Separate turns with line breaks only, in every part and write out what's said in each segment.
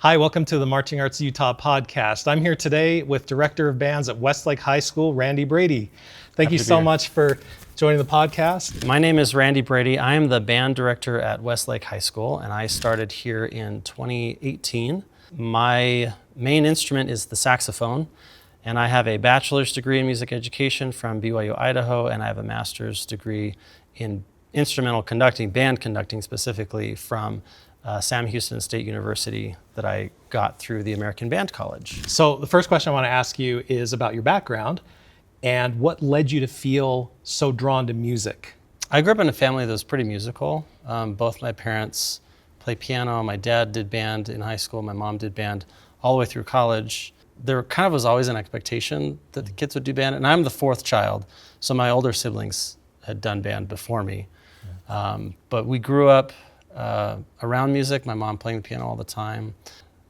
Hi, welcome to the Marching Arts Utah podcast. I'm here today with Director of Bands at Westlake High School, Randy Brady. Thank you so much for joining the podcast.
My name is Randy Brady. I am the band director at Westlake High School, and I started here in 2018. My main instrument is the saxophone, and I have a bachelor's degree in music education from BYU-Idaho, and I have a master's degree in instrumental conducting, band conducting specifically, from Sam Houston State University that I got through the American Band College.
So the first question I want to ask you is about your background and what led you to feel so drawn to music?
I grew up in a family that was pretty musical. Both my parents play piano. My dad did band in high school. My mom did band all the way through college. There kind of was always an expectation that the kids would do band, and I'm the fourth child, so my older siblings had done band before me. But we grew up around music, my mom playing the piano all the time.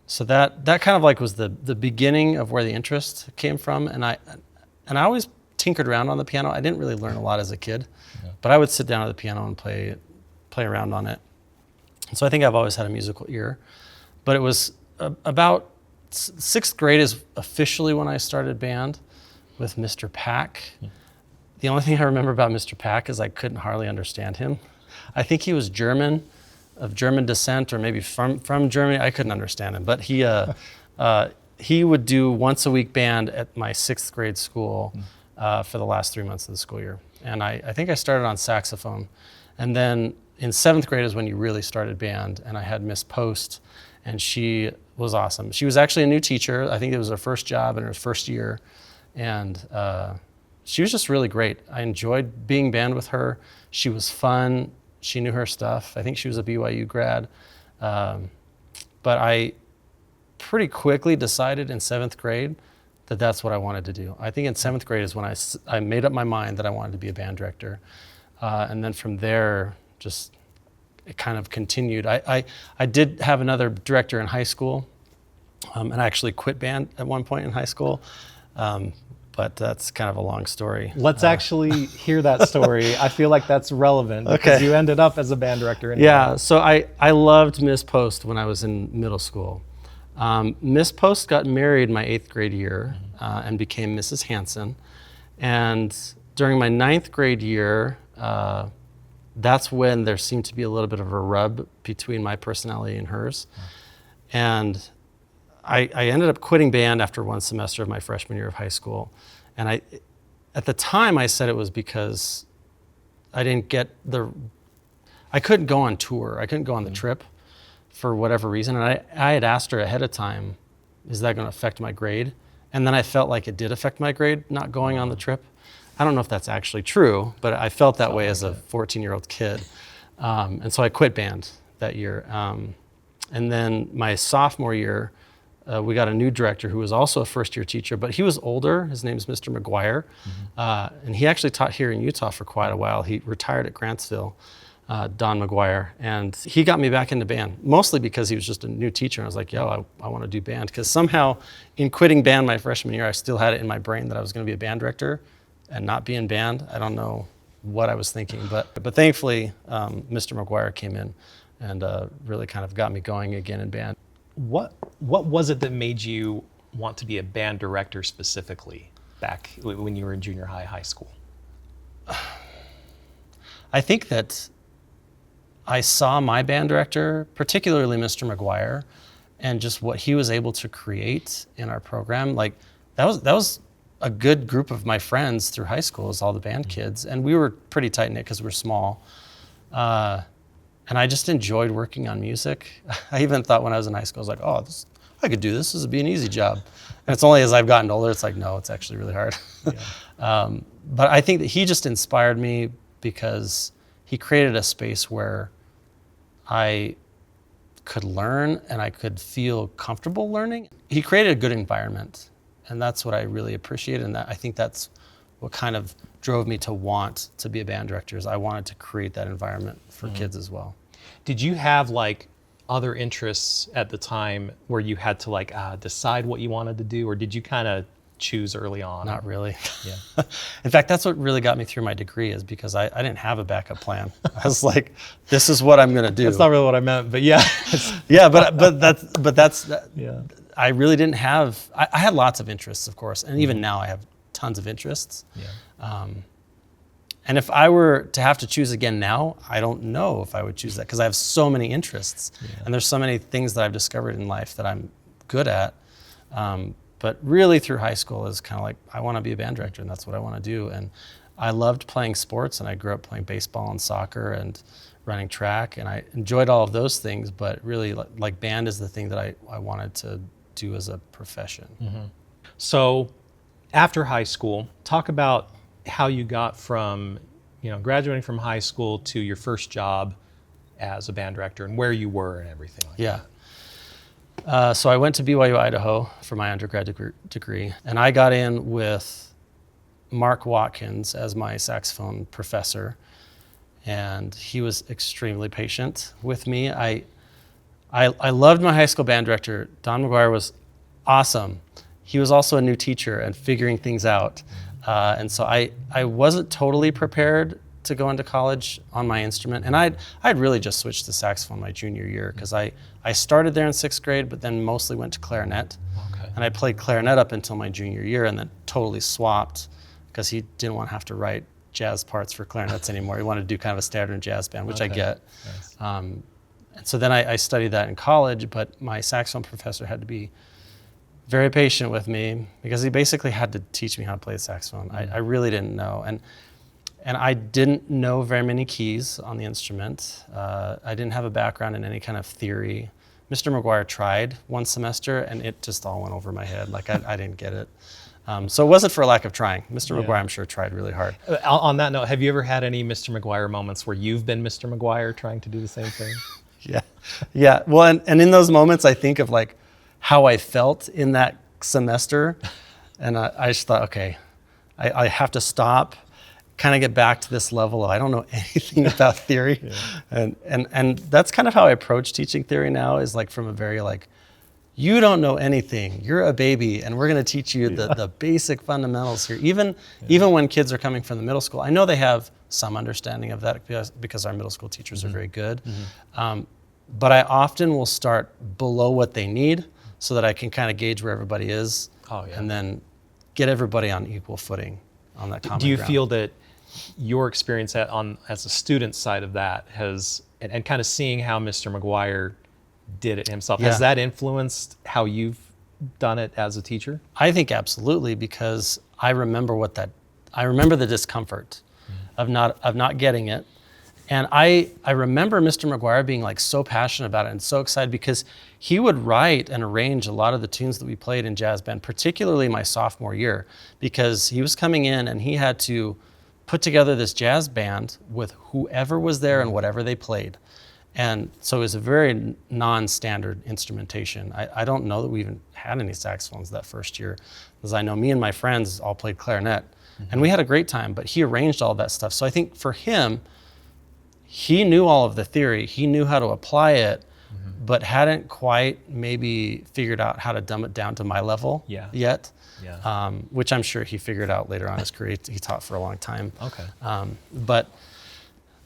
So that kind of like was the beginning of where the interest came from. And I always tinkered around on the piano. I didn't really learn a lot as a kid, but I would sit down at the piano and play around on it. And so I think I've always had a musical ear. But it was about sixth grade is officially when I started band with Mr. Pack. The only thing I remember about Mr. Pack is I couldn't hardly understand him. I think he was German, of German descent, or maybe from Germany. I couldn't understand him, but he would do once a week band at my sixth grade school for the last 3 months of the school year. And I think I started on saxophone. And then in seventh grade is when you really started band, and I had Miss Post, and she was awesome. She was actually a new teacher. I think it was her first job in her first year. And she was just really great. I enjoyed being band with her. She was fun. She knew her stuff. I think she was a BYU grad. But I pretty quickly decided in seventh grade that that's what I wanted to do. I think in seventh grade is when I made up my mind that I wanted to be a band director. And then from there, just it kind of continued. I did have another director in high school, and I actually quit band at one point in high school. But that's kind of a long story.
Let's actually hear that story. I feel like that's relevant because you ended up as a band director.
Yeah, so I loved Miss Post when I was in middle school. Miss Post got married my eighth grade year and became Mrs. Hanson. And during my ninth grade year, that's when there seemed to be a little bit of a rub between my personality and hers. And I ended up quitting band after one semester of my freshman year of high school. And at the time I said it was because I couldn't go on tour. I couldn't go on the trip for whatever reason. And I had asked her ahead of time, is that going to affect my grade? And then I felt like it did affect my grade, not going on the trip. I don't know if that's actually true, but I felt that way as a 14-year-old kid. And so I quit band that year. And then my sophomore year, we got a new director who was also a first-year teacher, but he was older. His name is Mr. McGuire, and he actually taught here in Utah for quite a while. He retired at Grantsville, Don McGuire, and he got me back into band, mostly because he was just a new teacher, and I was like, yo, I want to do band, because somehow in quitting band my freshman year, I still had it in my brain that I was going to be a band director and not be in band. I don't know what I was thinking, but thankfully, Mr. McGuire came in and really kind of got me going again in band.
What was it that made you want to be a band director specifically back when you were in junior high school?
I think that I saw my band director, particularly Mr. McGuire, and just what he was able to create in our program. Like that was a good group of my friends through high school, is all the band kids, and we were pretty tight knit because we're small. And I just enjoyed working on music. I even thought when I was in high school, I was like, oh, I could do this. This would be an easy job. And it's only as I've gotten older, it's like, no, it's actually really hard. But I think that he just inspired me because he created a space where I could learn and I could feel comfortable learning. He created a good environment, and that's what I really appreciated. And I think that's what kind of drove me to want to be a band director, is I wanted to create that environment for kids as well.
Did you have like other interests at the time where you had to like decide what you wanted to do, or did you kind of choose early on?
Not really.
Yeah.
In fact, that's what really got me through my degree, is because I didn't have a backup plan. I was like, this is what I'm going to do.
That's not really what I meant, but yeah.
Yeah, but that's
Yeah.
I really didn't have. I had lots of interests, of course, and even now I have tons of interests.
Yeah.
And if I were to have to choose again now, I don't know if I would choose that, because I have so many interests, and there's so many things that I've discovered in life that I'm good at. But really through high school is kind of like, I want to be a band director, and that's what I want to do. And I loved playing sports, and I grew up playing baseball and soccer and running track, and I enjoyed all of those things, but really like band is the thing that I wanted to do as a profession.
Mm-hmm. So after high school, talk about how you got from, graduating from high school to your first job as a band director, and where you were and everything like that.
So I went to BYU-Idaho for my undergrad degree, and I got in with Mark Watkins as my saxophone professor, and he was extremely patient with me. I loved my high school band director. Don McGuire was awesome. He was also a new teacher and figuring things out. And so I wasn't totally prepared to go into college on my instrument. And I'd really just switched to saxophone my junior year, because I started there in 6th grade, but then mostly went to clarinet.
Okay.
And I played clarinet up until my junior year, and then totally swapped, because he didn't want to have to write jazz parts for clarinets anymore. He wanted to do kind of a standard jazz band, which I get.
Nice.
And so then I studied that in college, but my saxophone professor had to be very patient with me, because he basically had to teach me how to play the saxophone. I really didn't know. And I didn't know very many keys on the instrument. I didn't have a background in any kind of theory. Mr. McGuire tried one semester, and it just all went over my head. Like, I didn't get it. So it wasn't for a lack of trying. Mr. McGuire, I'm sure, tried really hard.
On that note, have you ever had any Mr. McGuire moments where you've been Mr. McGuire trying to do the same thing?
Yeah. Well, and in those moments, I think of like how I felt in that semester, and I just thought, okay, I have to stop, kind of get back to this level of I don't know anything about theory. And that's kind of how I approach teaching theory now, is like from a very like, you don't know anything, you're a baby, and we're going to teach you the basic fundamentals here. Even when kids are coming from the middle school, I know they have some understanding of that, because our middle school teachers are very good. But I often will start below what they need, so that I can kind of gauge where everybody is, and then get everybody on equal footing on that common ground.
Do you feel that your experience as a student side of that has, and kind of seeing how Mr. McGuire did it himself, has that influenced how you've done it as a teacher?
I think absolutely, because I remember the discomfort of not getting it. And I remember Mr. McGuire being like so passionate about it and so excited, because he would write and arrange a lot of the tunes that we played in jazz band, particularly my sophomore year, because he was coming in and he had to put together this jazz band with whoever was there and whatever they played. And so it was a very non-standard instrumentation. I don't know that we even had any saxophones that first year, because I know me and my friends all played clarinet, and we had a great time, but he arranged all that stuff. So I think for him, he knew all of the theory, he knew how to apply it, but hadn't quite maybe figured out how to dumb it down to my level yet, which I'm sure he figured out later on in his career. He taught for a long time.
Okay.
But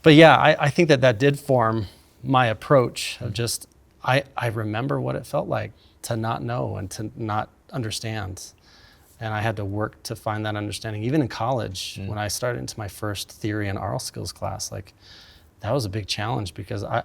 yeah, I think that did form my approach of just, I remember what it felt like to not know and to not understand. And I had to work to find that understanding. Even in college, when I started into my first theory and oral skills class, like, that was a big challenge, because I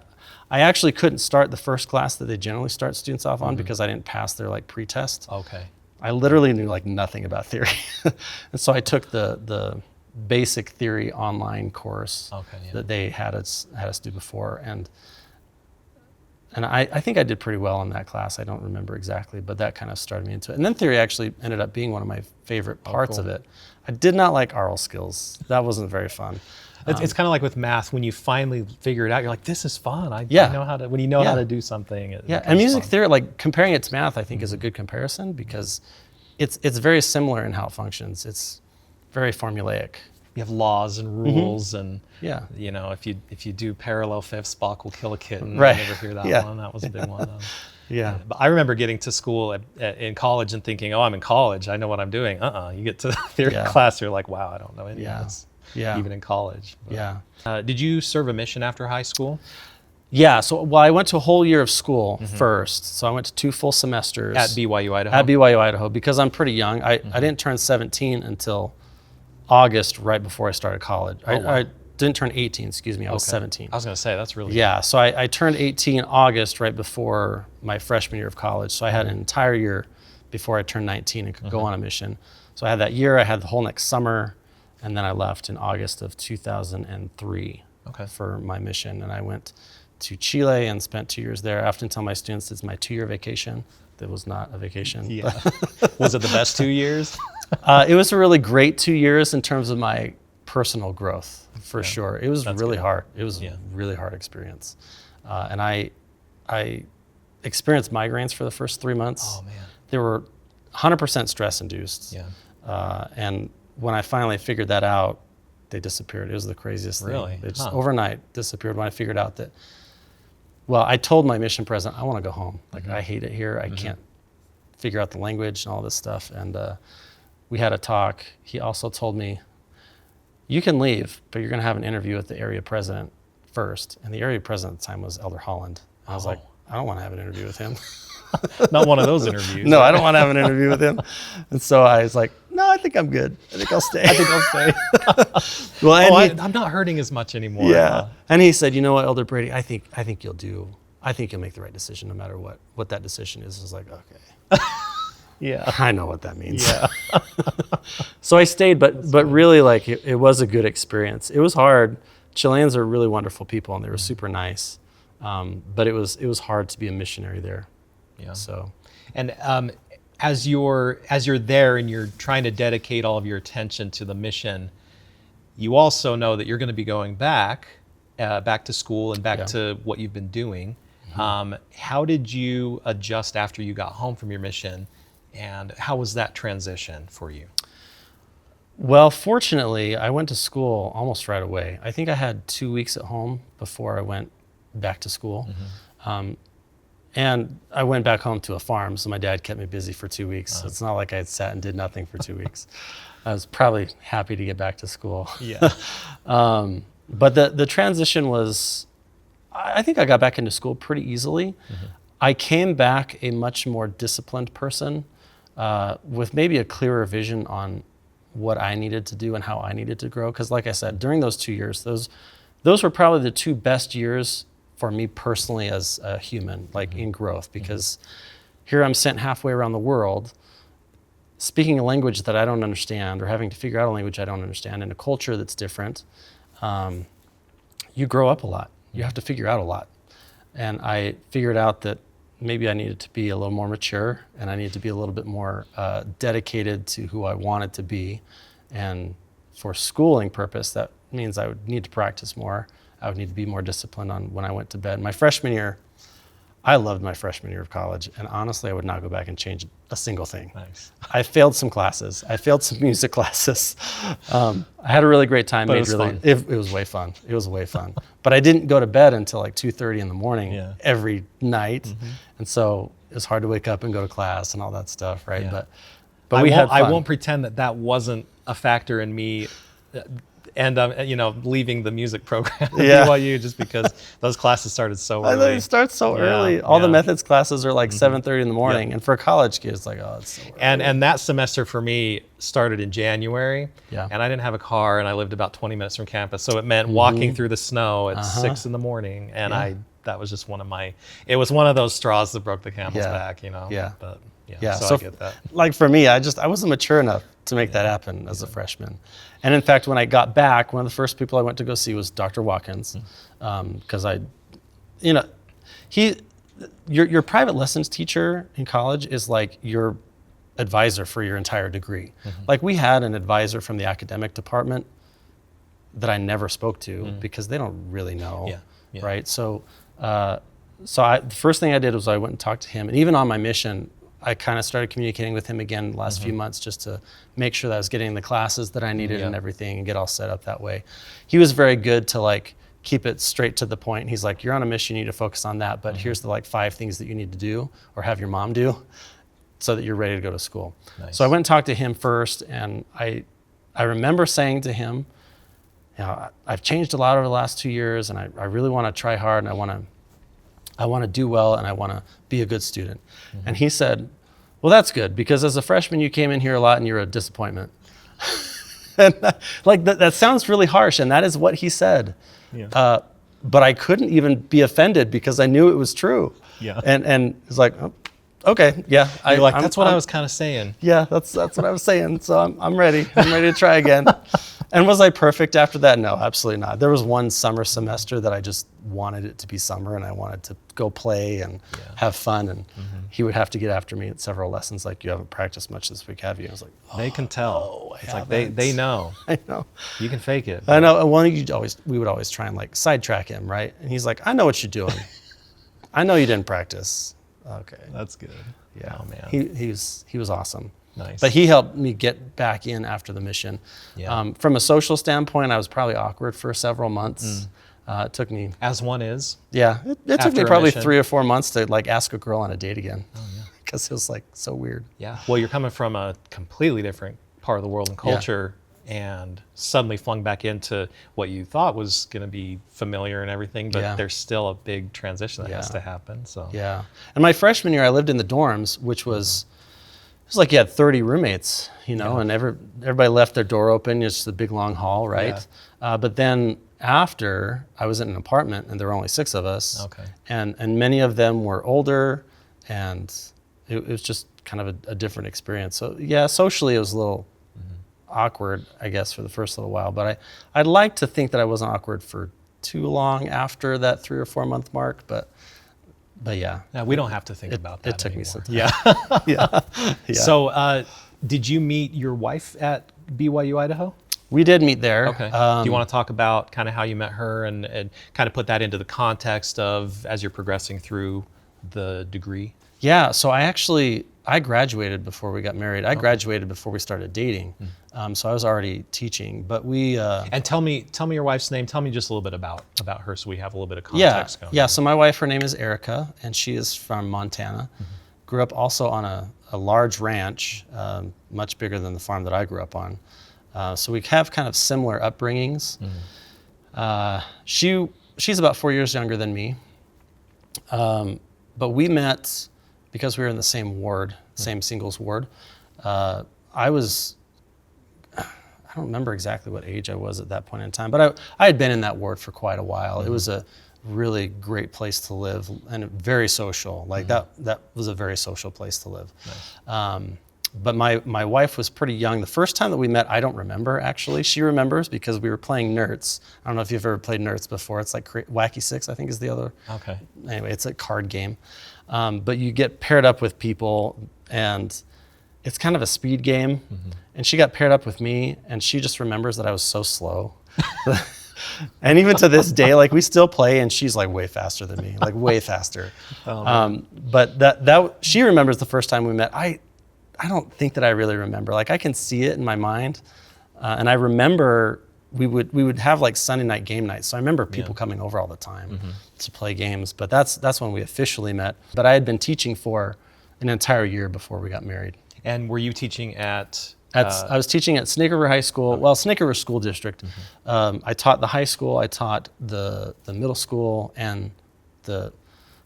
actually couldn't start the first class that they generally start students off on, because I didn't pass their like pre-test.
Okay.
I literally knew like nothing about theory. And so I took the basic theory online course that they had us do before. And I think I did pretty well in that class. I don't remember exactly, but that kind of started me into it. And then theory actually ended up being one of my favorite parts of it. I did not like oral skills. That wasn't very fun.
It's kind of like with math, when you finally figure it out, you're like, this is fun. I know how to, when you know how to do something.
And music theory, like comparing it to math, I think is a good comparison, because it's very similar in how it functions. It's very formulaic.
You have laws and rules, and
Yeah.
if you do parallel fifths, Bach will kill a kitten.
Right.
You never hear that one. That was a big one.
Yeah.
But I remember getting to school in college and thinking, oh, I'm in college. I know what I'm doing. You get to theory
Yeah.
class, you're like, wow, I don't know any
Yeah.
of this,
Yeah.
even in college. But,
Yeah.
did you serve a mission after high school?
Yeah. So, well, I went to a whole year of school first. So I went to 2 full semesters.
At BYU-Idaho?
At BYU-Idaho, because I'm pretty young. I didn't turn 17 until August, right before I started college.
Oh, wow.
I didn't turn 18, excuse me. I was
Okay.
17.
I was going to say, that's really
Yeah, so I turned 18 August, right before my freshman year of college. So I had an entire year before I turned 19 and could go on a mission. So I had that year, I had the whole next summer, and then I left in August of 2003 for my mission. And I went to Chile and spent 2 years there. I often tell my students it's my 2-year vacation. That was not a vacation.
Yeah. Was it the best 2 years?
It was a really great 2 years in terms of my personal growth, for sure. It was really hard. It was a really hard experience. And I experienced migraines for the first 3 months.
Oh, man.
They were 100% stress induced.
Yeah.
And when I finally figured that out, they disappeared. It was the craziest thing.
Really?
They just overnight disappeared when I figured out that, well, I told my mission president, I want to go home. Like, I hate it here. I can't figure out the language and all this stuff. And we had a talk. He also told me, you can leave, but you're going to have an interview with the area president first. And the area president at the time was Elder Holland. I was like, I don't want to have an interview with him.
Not one of those interviews.
No, I don't want to have an interview with him. And so I was like, no, I think I'm good. I think I'll stay.
I think I'll stay.
Well,
I'm not hurting as much anymore.
Yeah. And he said, you know what, Elder Brady, I think you'll make the right decision no matter what that decision is. I was like, okay.
Yeah.
I know what that means.
Yeah.
So I stayed, but really, like, it was a good experience. It was hard. Chileans are really wonderful people, and they were super nice. But it was hard to be a missionary there.
Yeah.
So,
and as you're there and you're trying to dedicate all of your attention to the mission, you also know that you're going to be going back to school and back to what you've been doing. How did you adjust after you got home from your mission, and how was that transition for you?
well, fortunately, I went to school almost right away. I think I had 2 weeks at home before I went back to school. And I went back home to a farm, so my dad kept me busy for 2 weeks. So it's not like I had sat and did nothing for 2 weeks. I was probably happy to get back to school.
Yeah.
But the transition was, I think I got back into school pretty easily. I came back a much more disciplined person with maybe a clearer vision on what I needed to do and how I needed to grow. Because like I said, during those 2 years, those were probably the 2 best years for me personally as a human, like in growth, because here I'm sent halfway around the world speaking a language that I don't understand or having to figure out a language I don't understand in a culture that's different. You grow up a lot. You have to figure out a lot. And I figured out that maybe I needed to be a little more mature and I needed to be a little bit more dedicated to who I wanted to be. And for schooling purpose, that means I would need to practice more. I would need to be more disciplined on when I went to bed. My freshman year, I loved my freshman year of college, and honestly, I would not go back and change a single thing.
Nice.
I failed some classes. I failed some music classes. I had a really great time.
But it was fun.
It was way fun. It was way fun. But I didn't go to bed until like 2:30 in the morning every night, and so it was hard to wake up and go to class and all that stuff, right?
Yeah.
But we had fun.
I won't pretend that wasn't a factor in me. Leaving the music program at BYU just because those classes started so early.
I know it starts so early. All the methods classes are like 7:30 in the morning, and for a college kid, it's like, oh, it's so early.
And that semester for me started in January, and I didn't have a car, and I lived about 20 minutes from campus, so it meant walking through the snow at 6 in the morning, and that was just it was one of those straws that broke the camel's back, But so I get that.
Like for me, I wasn't mature enough to make that happen as a freshman. And in fact, when I got back, one of the first people I went to go see was Dr. Watkins, because your private lessons teacher in college is like your advisor for your entire degree. Like we had an advisor from the academic department that I never spoke to because they don't really know, right? So, the first thing I did was I went and talked to him, and even on my mission, I kind of started communicating with him again the last few months just to make sure that I was getting the classes that I needed and everything and get all set up that way. He was very good to like keep it straight to the point. He's like, you're on a mission, you need to focus on that, but here's the like 5 things that you need to do or have your mom do so that you're ready to go to school.
Nice.
So I went and talked to him first, and I remember saying to him, you know, I've changed a lot over the last 2 years, and I really want to try hard, and I want to do well, and I want to be a good student. And he said, well, that's good, because as a freshman, you came in here a lot and you're a disappointment. And like that sounds really harsh, and that is what he said.
Yeah.
But I couldn't even be offended because I knew it was true.
Yeah.
And it's like, oh, okay, yeah.
You're like, that's what I was kind of saying.
Yeah, that's what I was saying. So I'm ready. I'm ready to try again. And was I perfect after that? No, absolutely not. There was one summer semester that I just wanted it to be summer, and I wanted to go play and have fun. And he would have to get after me at several lessons, like, you haven't practiced much this week, have you? I was like,
They can tell.
no, I
It's like
haven't.
they know.
I know.
You can fake it.
I know. And we would always try and like sidetrack him, right? And he's like, I know what you're doing. I know you didn't practice. Okay.
That's good.
Yeah.
Oh, man.
He was awesome.
Nice.
But he helped me get back in after the mission.
Yeah.
From a social standpoint, I was probably awkward for several months. It took me,
As one is.
it took
After
me
a
probably
mission.
3 or 4 months to like ask a girl on a date again.
Oh, yeah.
Because it was like so weird.
Yeah. Well, you're coming from a completely different part of the world and culture, and suddenly flung back into what you thought was going to be familiar and everything, but
Yeah.
there's still a big transition that has
Yeah.
to happen. So
Yeah. And my freshman year, I lived in the dorms, which was, it was like you had 30 roommates, you know, and everybody left their door open, just the big long hall, right? But then after, I was in an apartment, and there were only 6 of us.
Okay.
And many of them were older, and it was just kind of a different experience. So yeah, socially it was a little awkward, I guess, for the first little while. But I'd like to think that I wasn't awkward for too long after that 3 or 4 month mark. But yeah.
yeah, we don't have to think about that
It took me
anymore.
some time.
Yeah.
Yeah.
So did you meet your wife at BYU-Idaho?
We did meet there.
Okay. Do you want to talk about kind of how you met her and kind of put that into the context of as you're progressing through the degree?
Yeah, so I graduated before we got married. I graduated before we started dating. So I was already teaching, but we...
And tell me your wife's name. Tell me just a little bit about her so we have a little bit of
yeah,
context going.
yeah, so my wife, her name is Erica, and she is from Montana. Grew up also on a large ranch, much bigger than the farm that I grew up on. So we have kind of similar upbringings. She's about 4 years younger than me. But we met because we were in the same ward, same singles ward. I don't remember exactly what age I was at that point in time, but I had been in that ward for quite a while. It was a really great place to live and very social. Like that was a very social place to live. Nice. But my wife was pretty young. The first time that we met, I don't remember actually. She remembers because we were playing Nerds. I don't know if you've ever played Nerds before. It's like Wacky Six, I think is the other.
Okay.
Anyway, it's a card game. But you get paired up with people, and it's kind of a speed game. And she got paired up with me, and she just remembers that I was so slow. And even to this day, like we still play, and she's like way faster than me, like way faster. But that she remembers the first time we met. I don't think that I really remember. Like I can see it in my mind, and I remember we would have like Sunday night game nights. So I remember people coming over all the time to play games. But that's when we officially met. But I had been teaching for an entire year before we got married.
And were you teaching at?
I was teaching at Snake River High School. Well, Snake River School District. I taught the high school. I taught the middle school, and I'm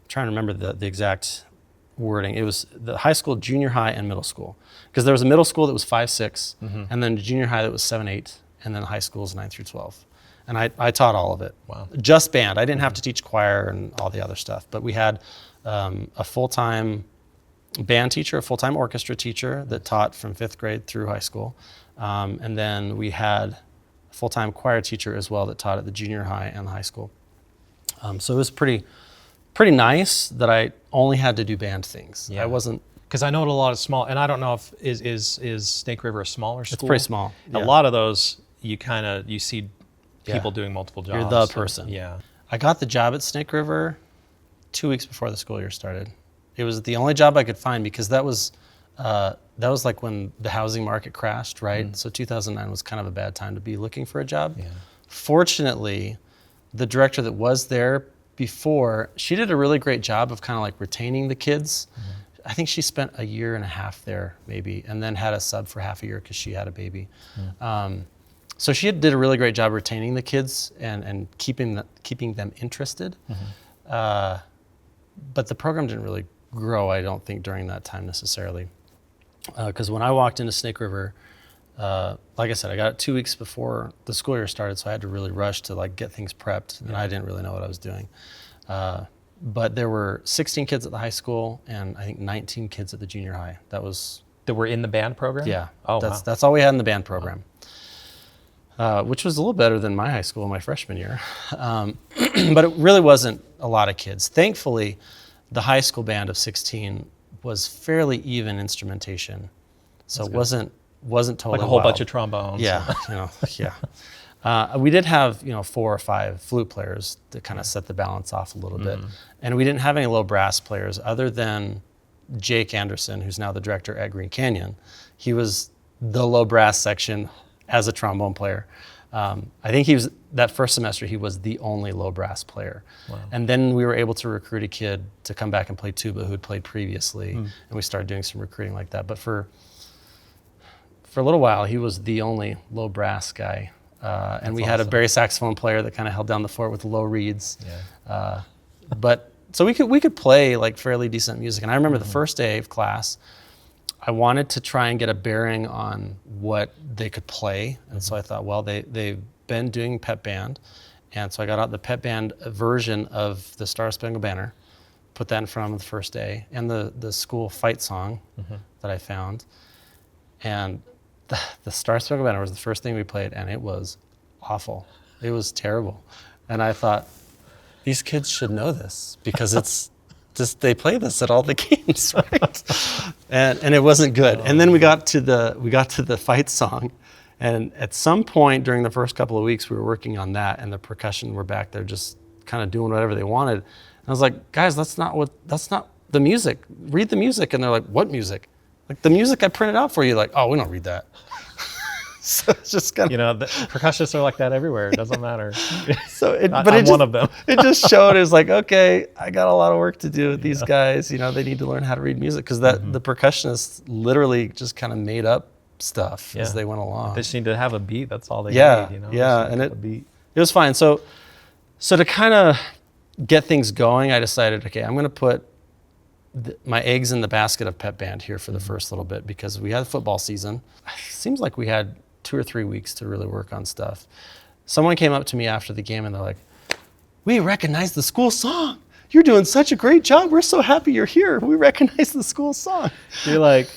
trying to remember the exact wording. It was the high school, junior high, and middle school. Because there was a middle school that was 5-6, and then junior high that was 7-8, and then high school is 9 through 12. And I taught all of it.
Wow.
Just band. I didn't have to teach choir and all the other stuff. But we had a full-time band teacher, a full-time orchestra teacher that taught from 5th grade through high school. And then we had a full-time choir teacher as well that taught at the junior high and the high school. So it was pretty nice that I only had to do band things.
Yeah.
I wasn't...
Because I know a lot of small, and I don't know if is Snake River a smaller school?
It's pretty small.
A
Yeah.
lot of those, you see people doing multiple jobs.
You're the
so,
person.
yeah.
I got the job at Snake River 2 weeks before the school year started. It was the only job I could find because that was like when the housing market crashed, right? So 2009 was kind of a bad time to be looking for a job.
Yeah.
Fortunately, the director that was there before, she did a really great job of kind of like retaining the kids. I think she spent a year and a half there maybe, and then had a sub for half a year because she had a baby. So she did a really great job retaining the kids and keeping them interested. But the program didn't really grow, I don't think, during that time necessarily. Because when I walked into Snake River, like I said, I got it 2 weeks before the school year started, so I had to really rush to like get things prepped, and I didn't really know what I was doing. But there were 16 kids at the high school, and I think 19 kids at the junior high. That
were in the band program?
Yeah.
Oh,
that's all we had in the band program, which was a little better than my high school in my freshman year. But it really wasn't a lot of kids. Thankfully, the high school band of 16 was fairly even instrumentation, so it wasn't totally
like a whole
wild.
bunch of trombones.
Yeah, we did have 4 or 5 flute players to kind of set the balance off a little bit, and we didn't have any low brass players other than Jake Anderson, who's now the director at Green Canyon. He was the low brass section as a trombone player. I think that first semester he was the only low brass player. Wow. And then we were able to recruit a kid to come back and play tuba who had played previously, and we started doing some recruiting like that. But for a little while, he was the only low brass guy. And we had a bass saxophone player that kind of held down the fort with the low reeds. Yeah. But so we could play like fairly decent music. And I remember the first day of class, I wanted to try and get a bearing on what they could play. And so I thought, well, they've been doing pep band. And so I got out the pep band version of the Star Spangled Banner, put that in front of them the first day, and the school fight song that I found. And the Star Spangled Banner was the first thing we played, and it was awful. It was terrible. And I thought, these kids should know this because it's just, they play this at all the games, right? and it wasn't good. And then we got to the fight song, and at some point during the first couple of weeks we were working on that, and the percussion were back there just kind of doing whatever they wanted. And I was like, guys, that's not the music. Read the music. And they're like, what music? Like the music I printed out for you. Like, oh, we don't read that. So it's just kind of,
the percussionists are like that everywhere. It doesn't matter.
So
I'm one of them.
It just showed. It was like, okay, I got a lot of work to do with these guys. They need to learn how to read music, because the percussionists literally just kind of made up stuff as they went along.
They just need to have a beat. That's all they need.
And it was fine. So to kind of get things going, I decided, okay, I'm going to put my eggs in the basket of pep band here for the first little bit, because we had football season. It seems like we had 2 or 3 weeks to really work on stuff. Someone came up to me after the game and they're like, we recognize the school song. You're doing such a great job. We're so happy you're here. We recognize the school song.
You're like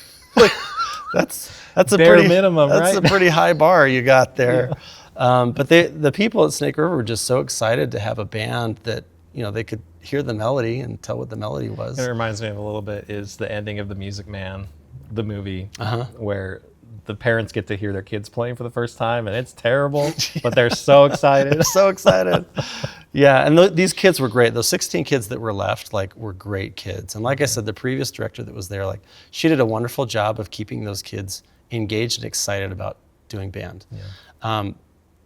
that's a
bare
pretty
minimum, right?
That's a pretty high bar you got there. But the people at Snake River were just so excited to have a band that they could hear the melody and tell what the melody was.
It reminds me of a little bit is the ending of The Music Man, the movie, where the parents get to hear their kids playing for the first time, and it's terrible, but they're so excited.
They're so excited. Yeah, and these kids were great. Those 16 kids that were left, were great kids. And like I said, the previous director that was there, she did a wonderful job of keeping those kids engaged and excited about doing band. Yeah.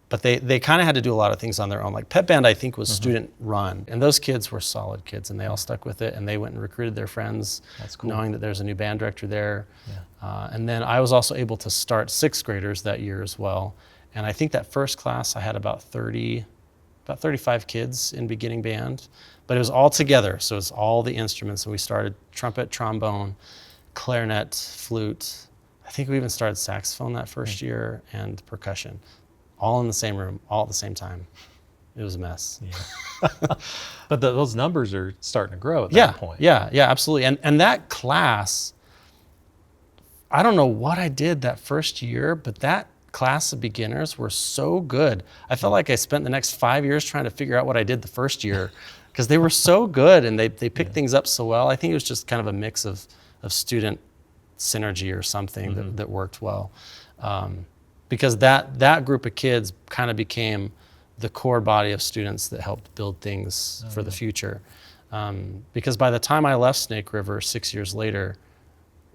But they kind of had to do a lot of things on their own. Like pep band, I think, was student run, and those kids were solid kids, and they all stuck with it, and they went and recruited their friends, knowing that there's a new band director there. Yeah. And then I was also able to start 6th graders that year as well. And I think that first class I had about 35 kids in beginning band, but it was all together, so it was all the instruments. And we started trumpet, trombone, clarinet, flute. I think we even started saxophone that first year, and percussion. All in the same room, all at the same time. It was a mess.
Yeah. But those numbers are starting to grow at that point.
Yeah, absolutely. And that class, I don't know what I did that first year, but that class of beginners were so good. I felt like I spent the next 5 years trying to figure out what I did the first year, because they were so good and they picked things up so well. I think it was just kind of a mix of student synergy or something that worked well. Because that group of kids kind of became the core body of students that helped build things for the future. Because by the time I left Snake River 6 years later,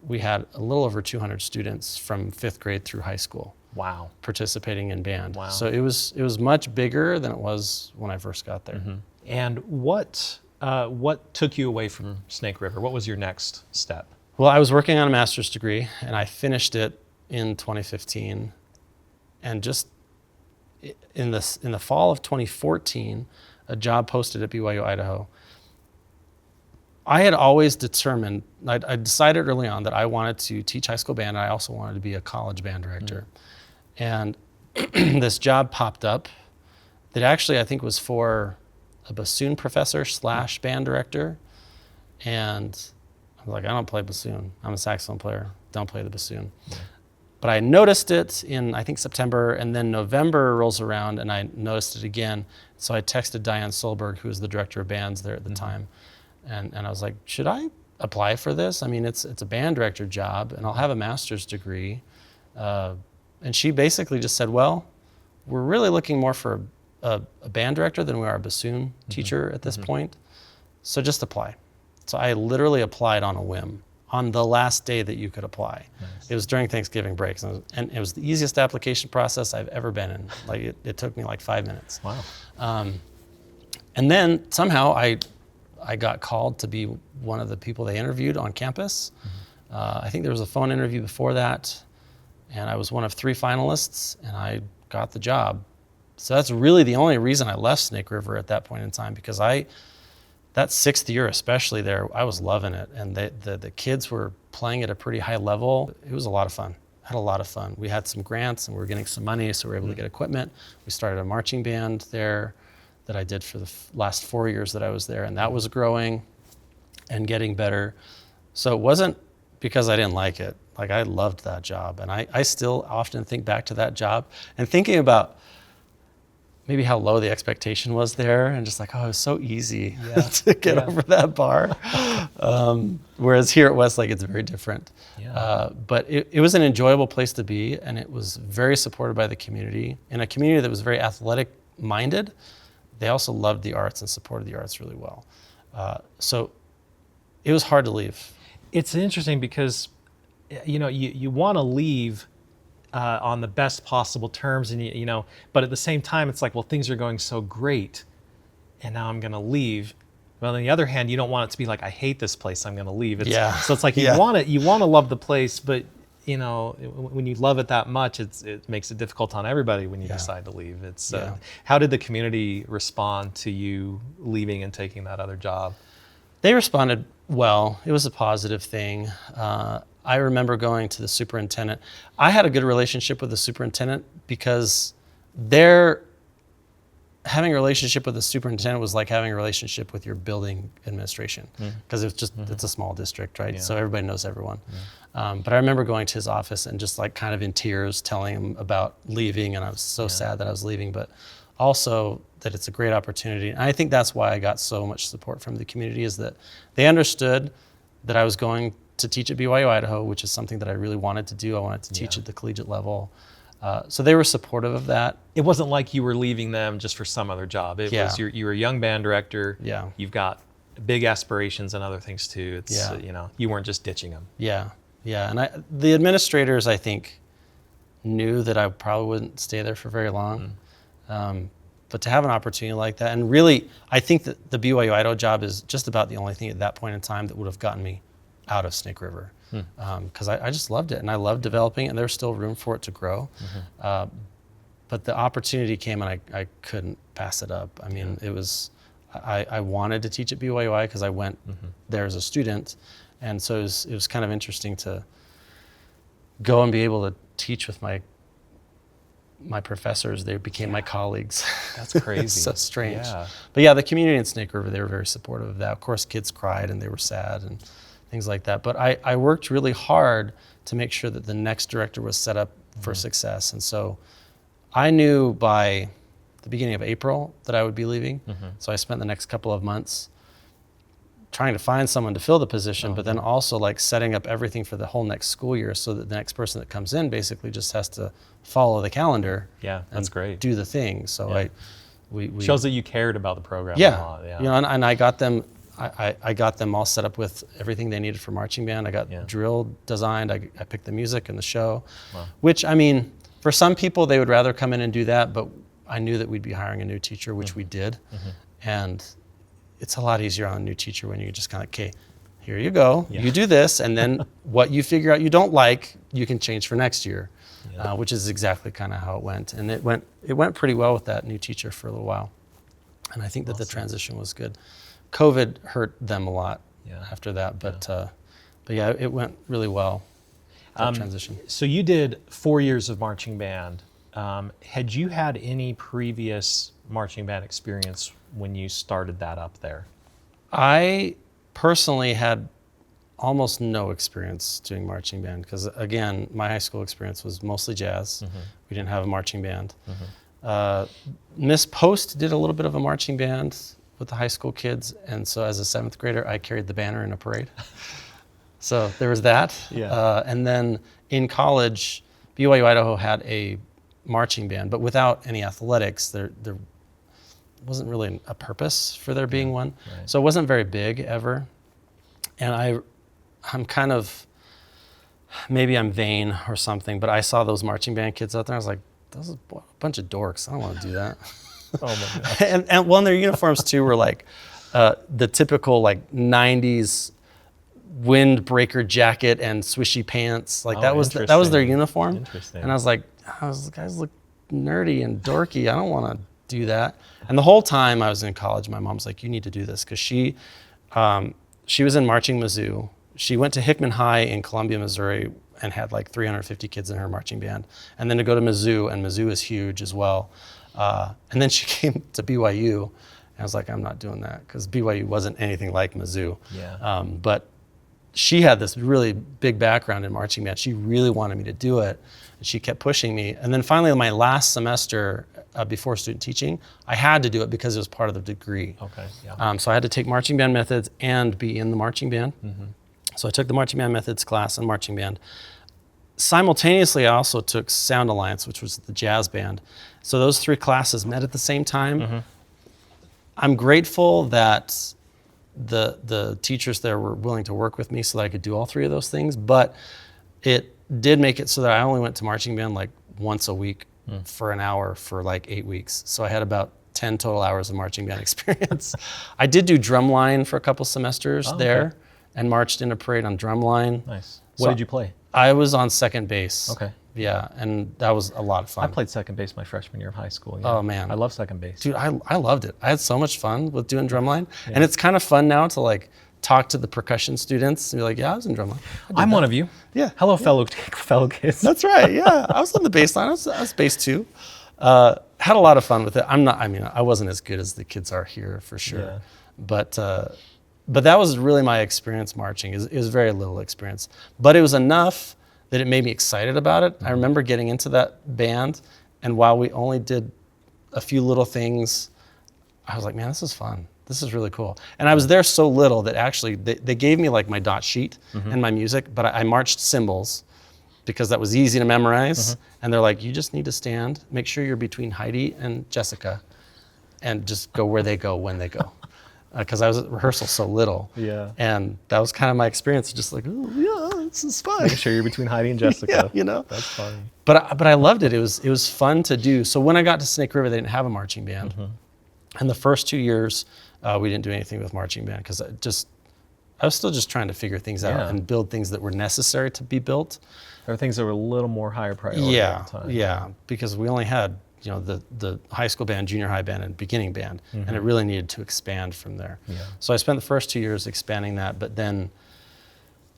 we had a little over 200 students from 5th grade through high school.
Wow.
participating in band.
Wow.
So it was much bigger than it was when I first got there.
And what took you away from Snake River? What was your next step?
Well, I was working on a master's degree, and I finished it in 2015. And just in the fall of 2014, a job posted at BYU-Idaho. I had always determined, I decided early on that I wanted to teach high school band, and I also wanted to be a college band director. And this job popped up that actually I think was for a bassoon professor / band director. And I was like, I don't play bassoon. I'm a saxophone player. Don't play the bassoon. But I noticed it in, I think, September, and then November rolls around and I noticed it again. So I texted Diane Solberg, who was the director of bands there at the time. And I was like, should I apply for this? I mean, it's a band director job, and I'll have a master's degree. And she basically just said, well, we're really looking more for a band director than we are a bassoon teacher at this point. So just apply. So I literally applied on a whim on the last day that you could apply. Nice. It was during Thanksgiving breaks, and it was the easiest application process I've ever been in. Like it took me like 5 minutes.
Wow.
And then somehow I got called to be one of the people they interviewed on campus. I think there was a phone interview before that, and I was one of 3 finalists, and I got the job. So that's really the only reason I left Snake River at that point in time, because that 6th year especially there, I was loving it, and the kids were playing at a pretty high level. It was a lot of fun. I had a lot of fun. We had some grants, and we were getting some money, so we were able to get equipment. We started a marching band there that I did for the last 4 years that I was there, and that was growing and getting better. So it wasn't because I didn't like it. Like, I loved that job, and I still often think back to that job and thinking about maybe how low the expectation was there, and just like, oh, it was so easy to get over that bar. Whereas here at Westlake, it's very different.
Yeah.
But it was an enjoyable place to be, and it was very supported by the community. In a community that was very athletic-minded, they also loved the arts and supported the arts really well. So it was hard to leave.
It's interesting because, you want to leave on the best possible terms, and but at the same time, it's like, well, things are going so great, and now I'm going to leave. Well, on the other hand, you don't want it to be like, I hate this place, I'm going to leave. So it's like you want to love the place, but when you love it that much, it makes it difficult on everybody when you decide to leave. How did the community respond to you leaving and taking that other job?
They responded well. It was a positive thing. I remember going to the superintendent. I had a good relationship with the superintendent because having a relationship with the superintendent was like having a relationship with your building administration, because it's a small district, right? Yeah. So everybody knows everyone. Yeah. But I remember going to his office and just like kind of in tears telling him about leaving, and I was so sad that I was leaving, but also that it's a great opportunity. And I think that's why I got so much support from the community, is that they understood that I was going to teach at BYU-Idaho, which is something that I really wanted to do. I wanted to teach at the collegiate level. So they were supportive of that.
It wasn't like you were leaving them just for some other job. It was you were a young band director.
Yeah.
You've got big aspirations and other things too. It's you weren't just ditching them.
Yeah. And the administrators, I think, knew that I probably wouldn't stay there for very long. But to have an opportunity like that, and really, I think that the BYU-Idaho job is just about the only thing at that point in time that would have gotten me out of Snake River, because I just loved it, and I loved developing it, and there's still room for it to grow. But the opportunity came, and I couldn't pass it up. I mean, it was, I wanted to teach at BYU because I went there as a student, and so it was kind of interesting to go and be able to teach with my professors. They became my colleagues.
That's crazy.
It's so strange.
Yeah.
But yeah, the community in Snake River, they were very supportive of that. Of course, kids cried and they were sad and things like that. But I worked really hard to make sure that the next director was set up for success. And so I knew by the beginning of April that I would be leaving. So I spent the next couple of months trying to find someone to fill the position, but then also like setting up everything for the whole next school year, so that the next person that comes in basically just has to follow the calendar.
Yeah, that's great.
Do the thing. So we
shows that you cared about the program a lot.
Yeah. And I got them. I got them all set up with everything they needed for marching band. I got drill designed. I picked the music and the show, which, I mean, For some people, they would rather come in and do that, but I knew that we'd be hiring a new teacher, which we did. And it's a lot easier on a new teacher when you just kind of, okay, here you go, you do this, and then what you figure out you don't like, you can change for next year, which is exactly kind of how it went. And it went pretty well with that new teacher for a little while. And I think that the transition was good. COVID hurt them a lot after that, but yeah, it went really well, that transition.
So you did 4 years of marching band. Had you had any previous marching band experience when you started that up there?
I personally had almost no experience doing marching band because, again, my high school experience was mostly jazz. We didn't have a marching band. Miss Post did a little bit of a marching band with the high school kids, and so as a 7th grader, I carried the banner in a parade. So there was that. And then in college, BYU-Idaho had a marching band, but without any athletics. There wasn't really a purpose for there being one. So it wasn't very big ever. And I'm kind of, maybe I'm vain or something, but I saw those marching band kids out there. I was like, those are a bunch of dorks. I don't want to do that.
Oh my God.
and well, and their uniforms too were like the typical like 90s windbreaker jacket and swishy pants. Like that was their uniform.
Interesting.
And I was like, those guys look nerdy and dorky. I don't want to do that. And the whole time I was in college, my mom's like, you need to do this, because she was in marching Mizzou. She went to Hickman High in Columbia, Missouri, and had like 350 kids in her marching band. And then to go to Mizzou, and Mizzou is huge as well. And then she came to BYU, and I was like, I'm not doing that, because BYU wasn't anything like Mizzou. But she had this really big background in marching band. She really wanted me to do it, and she kept pushing me. And then finally, in my last semester before student teaching, I had to do it because it was part of the degree. So I had to take marching band methods and be in the marching band. So I took the marching band methods class and marching band. Simultaneously, I also took Sound Alliance, which was the jazz band. So those 3 classes met at the same time. I'm grateful that the teachers there were willing to work with me so that I could do all 3 of those things, but it did make it so that I only went to marching band like once a week for an hour for like 8 weeks. So I had about 10 total hours of marching band experience. I did do drumline for a couple semesters there and marched in a parade on drumline.
Nice. What did you play?
I was on second base.
Okay.
Yeah, and that was a lot of fun.
I played second base my freshman year of high school.
Oh man,
I love second base.
Dude, I loved it. I had so much fun with doing drumline, and it's kind of fun now to like talk to the percussion students and be like, yeah, I was in drumline.
I'm one of you.
Yeah.
Hello, fellow kids.
That's right. Yeah, I was on the bass line. I was bass too. Had a lot of fun with it. I wasn't as good as the kids are here for sure, but that was really my experience marching. It was very little experience, but it was enough that it made me excited about it. I remember getting into that band, and while we only did a few little things, I was like, man, this is fun. This is really cool. And I was there so little that actually they gave me like my dot sheet and my music, but I marched cymbals because that was easy to memorize. And they're like, you just need to stand, make sure you're between Heidi and Jessica, and just go where they go when they go. Because I was at rehearsal so little. And that was kind of my experience, just like, oh yeah, this is fun.
Making sure you're between Heidi and Jessica.
That's
funny.
But I loved it. It was fun to do. So when I got to Snake River, they didn't have a marching band. And the first 2 years, we didn't do anything with marching band because I was still just trying to figure things out and build things that were necessary to be built.
There are things that were a little more higher priority at the time.
Yeah, because we only had the high school band, junior high band, and beginning band, and it really needed to expand from there. So I spent the first 2 years expanding that, but then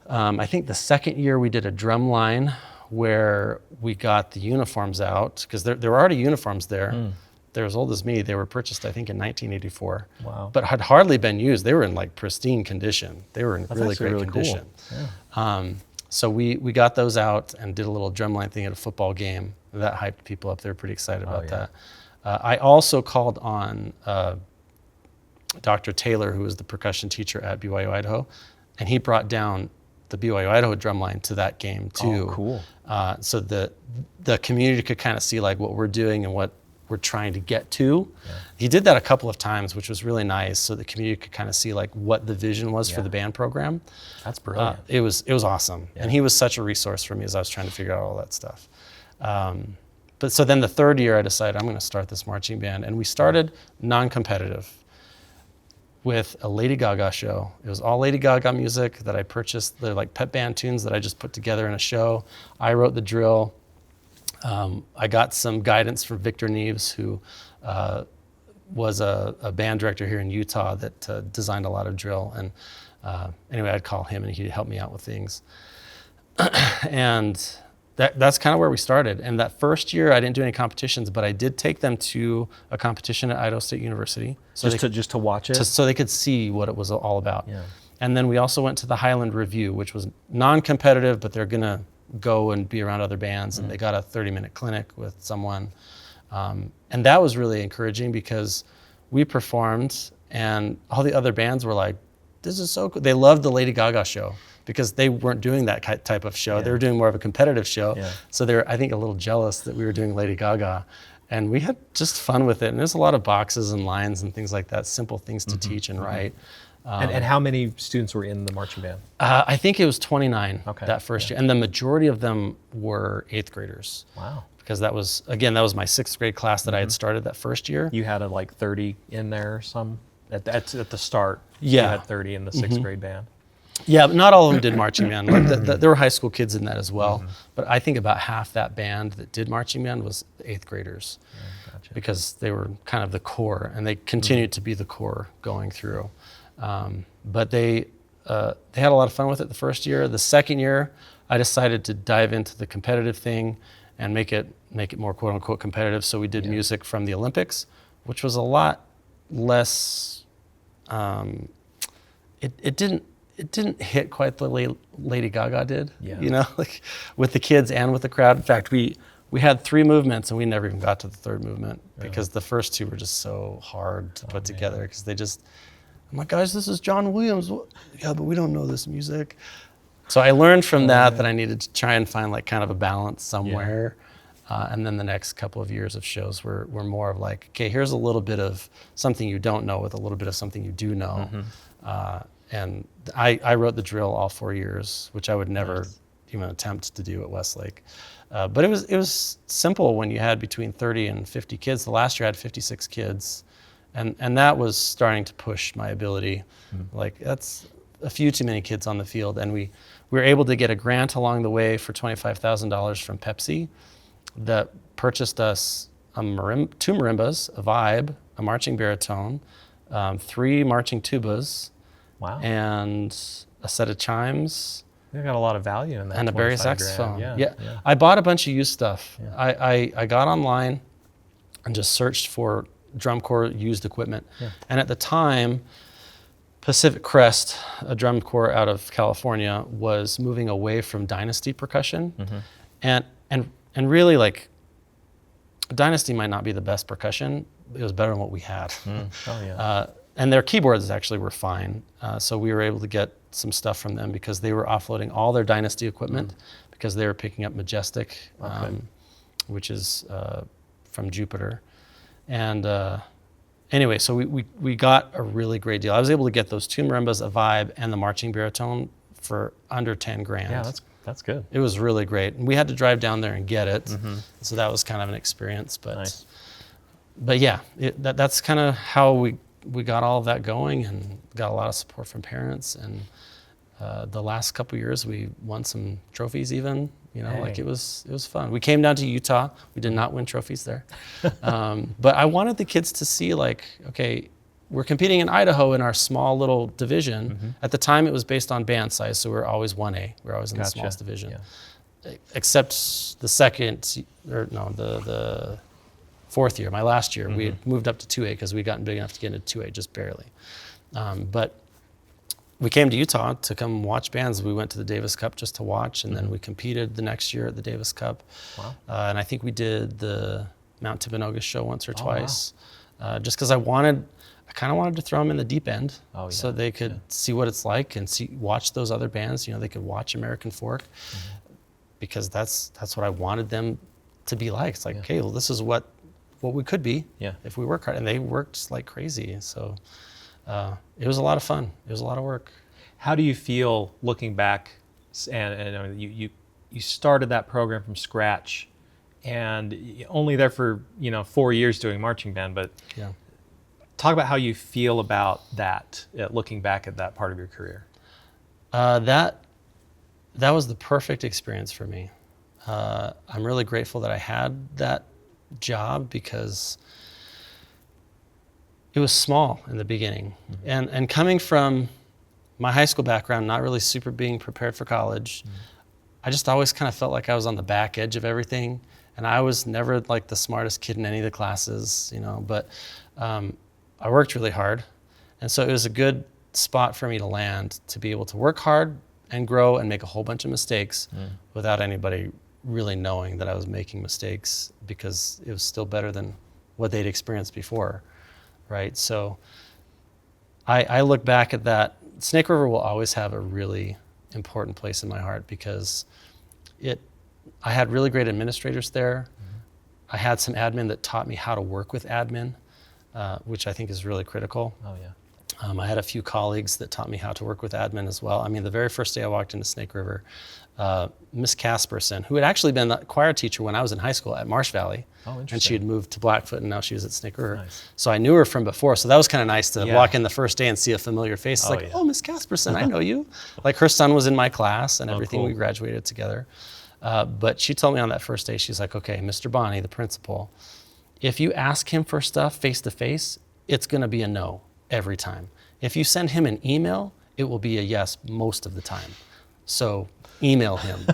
I think the second year we did a drum line where we got the uniforms out, because there were already uniforms there. They're as old as me. They were purchased, I think, in 1984.
Wow.
But had hardly been used. They were in like pristine condition. They were in really great condition.
Cool.
So we got those out and did a little drumline thing at a football game. That hyped people up. They were pretty excited about that. I also called on Dr. Taylor, who was the percussion teacher at BYU-Idaho, and he brought down the BYU-Idaho drumline to that game too.
Oh, cool.
So the community could kind of see like what we're doing and what we're trying to get to. He did that a couple of times, which was really nice, so the community could kind of see like what the vision was for the band program.
That's brilliant.
It was awesome, and he was such a resource for me as I was trying to figure out all that stuff. but so then the third year I decided I'm going to start this marching band, and we started non-competitive with a Lady Gaga show. It was all Lady Gaga music that I purchased. They're like pep band tunes that I just put together in a show. I wrote the drill. I got some guidance from Victor Neves, who was a band director here in Utah that designed a lot of drill. And anyway, I'd call him and he'd help me out with things. And that's kind of where we started. And that first year, I didn't do any competitions, but I did take them to a competition at Idaho State University. So
just to watch it?
so they could see what it was all about.
Yeah.
And then we also went to the Highland Review, which was non-competitive, but they're going to go and be around other bands. And they got a 30-minute clinic with someone. And that was really encouraging because we performed and all the other bands were like, this is so cool. They loved the Lady Gaga show because they weren't doing that type of show.
Yeah.
They were doing more of a competitive show.
Yeah.
So they were, I think, a little jealous that we were doing Lady Gaga. And we had just fun with it. And there's a lot of boxes and lines and things like that, simple things to teach and write.
And how many students were in the marching band?
I think it was 29
Okay.
that first year. And the majority of them were 8th graders.
Wow.
Because that was my 6th grade class that I had started that first year.
You had like 30 in there or some at the start.
Yeah.
You had 30 in the 6th grade band.
Yeah, but not all of them did marching band. Like there were high school kids in that as well. But I think about half that band that did marching band was 8th graders.
Yeah, gotcha.
Because they were kind of the core, and they continued to be the core going through. But they had a lot of fun with it the first year. The second year, I decided to dive into the competitive thing and make it more quote unquote competitive. So we did music from the Olympics, which was a lot less. It didn't hit quite the way Lady Gaga did.
Yeah.
You know, like with the kids and with the crowd. In fact, we had 3 movements and we never even got to the 3rd movement because the first 2 were just so hard to put together because I'm like, guys, this is John Williams. Yeah, but we don't know this music. So I learned from that I needed to try and find like kind of a balance somewhere. And then the next couple of years of shows were more of like, okay, here's a little bit of something you don't know with a little bit of something you do know. And I wrote the drill all 4 years, which I would never even attempt to do at Westlake. But it was simple when you had between 30 and 50 kids. The last year I had 56 kids. And that was starting to push my ability. Like that's a few too many kids on the field. And we were able to get a grant along the way for $25,000 from Pepsi that purchased us 2 marimbas, a vibe, a marching baritone, 3 marching tubas,
Wow.
and a set of chimes.
You got a lot of value in that.
And a barium
25 grand.
saxophone.
Yeah.
I bought a bunch of used stuff.
Yeah.
I got online and just searched for drum corps used equipment.
Yeah.
And at the time, Pacific Crest, a drum corps out of California, was moving away from dynasty percussion. And really, like, dynasty might not be the best percussion. It was better than what we had.
Oh yeah.
And their keyboards actually were fine. So we were able to get some stuff from them because they were offloading all their dynasty equipment because they were picking up Majestic, which is from Jupiter. And anyway, so we got a really great deal. I was able to get those 2 marimbas, a vibe, and the marching baritone for under 10 grand.
Yeah, that's good.
It was really great. And we had to drive down there and get it. So that was kind of an experience. But
Nice.
but yeah, that's kind of how we got all of that going and got a lot of support from parents. And the last couple of years, we won some trophies even. You know, like
Hey.
it was fun. We came down to Utah. We did not win trophies there. But I wanted the kids to see like, okay, we're competing in Idaho in our small little division. At the time, it was based on band size, so we were always 1A. We were always in the
Gotcha.
smallest division.
Yeah.
Except the 4th year, my last year, we had moved up to 2A because we'd gotten big enough to get into 2A just barely. But we came to Utah to come watch bands. We went to the Davis Cup just to watch, and then we competed the next year at the Davis Cup.
Wow.
And I think we did the Mount Timpanogos show once or
wow.
twice, just because I kind of wanted to throw them in the deep end, so they could see what it's like and watch those other bands. You know, they could watch American Folk, because that's what I wanted them to be like. It's like, okay, well, this is what we could be if we work hard, and they worked like crazy. So it was a lot of fun. It was a lot of work.
How do you feel looking back, and you started that program from scratch, and only there for 4 years doing marching band. But
Yeah.
talk about how you feel about that, looking back at that part of your career.
That was the perfect experience for me. I'm really grateful that I had that job because it was small in the beginning. And coming from my high school background, not really super being prepared for college, I just always kind of felt like I was on the back edge of everything. And I was never like the smartest kid in any of the classes, but I worked really hard. And so it was a good spot for me to land, to be able to work hard and grow and make a whole bunch of mistakes without anybody really knowing that I was making mistakes, because it was still better than what they'd experienced before, right? So I look back at that. Snake River will always have a really important place in my heart because I had really great administrators there. I had some admin that taught me how to work with admin, which I think is really critical.
Oh, yeah.
I had a few colleagues that taught me how to work with admin as well. I mean, the very first day I walked into Snake River, Miss Casperson, who had actually been the choir teacher when I was in high school at Marsh Valley, and she had moved to Blackfoot, and now she was at Snake River.
Nice.
So I knew her from before. So that was kind of nice to
Yeah.
walk in the first day and see a familiar face. It's oh, Miss Casperson, I know you. Like, her son was in my class and everything.
Cool.
We graduated together. But she told me on that first day, she's like, okay, Mr. Bonney, the principal, if you ask him for stuff face to face, it's going to be a no every time. If you send him an email, it will be a yes most of the time. So email him.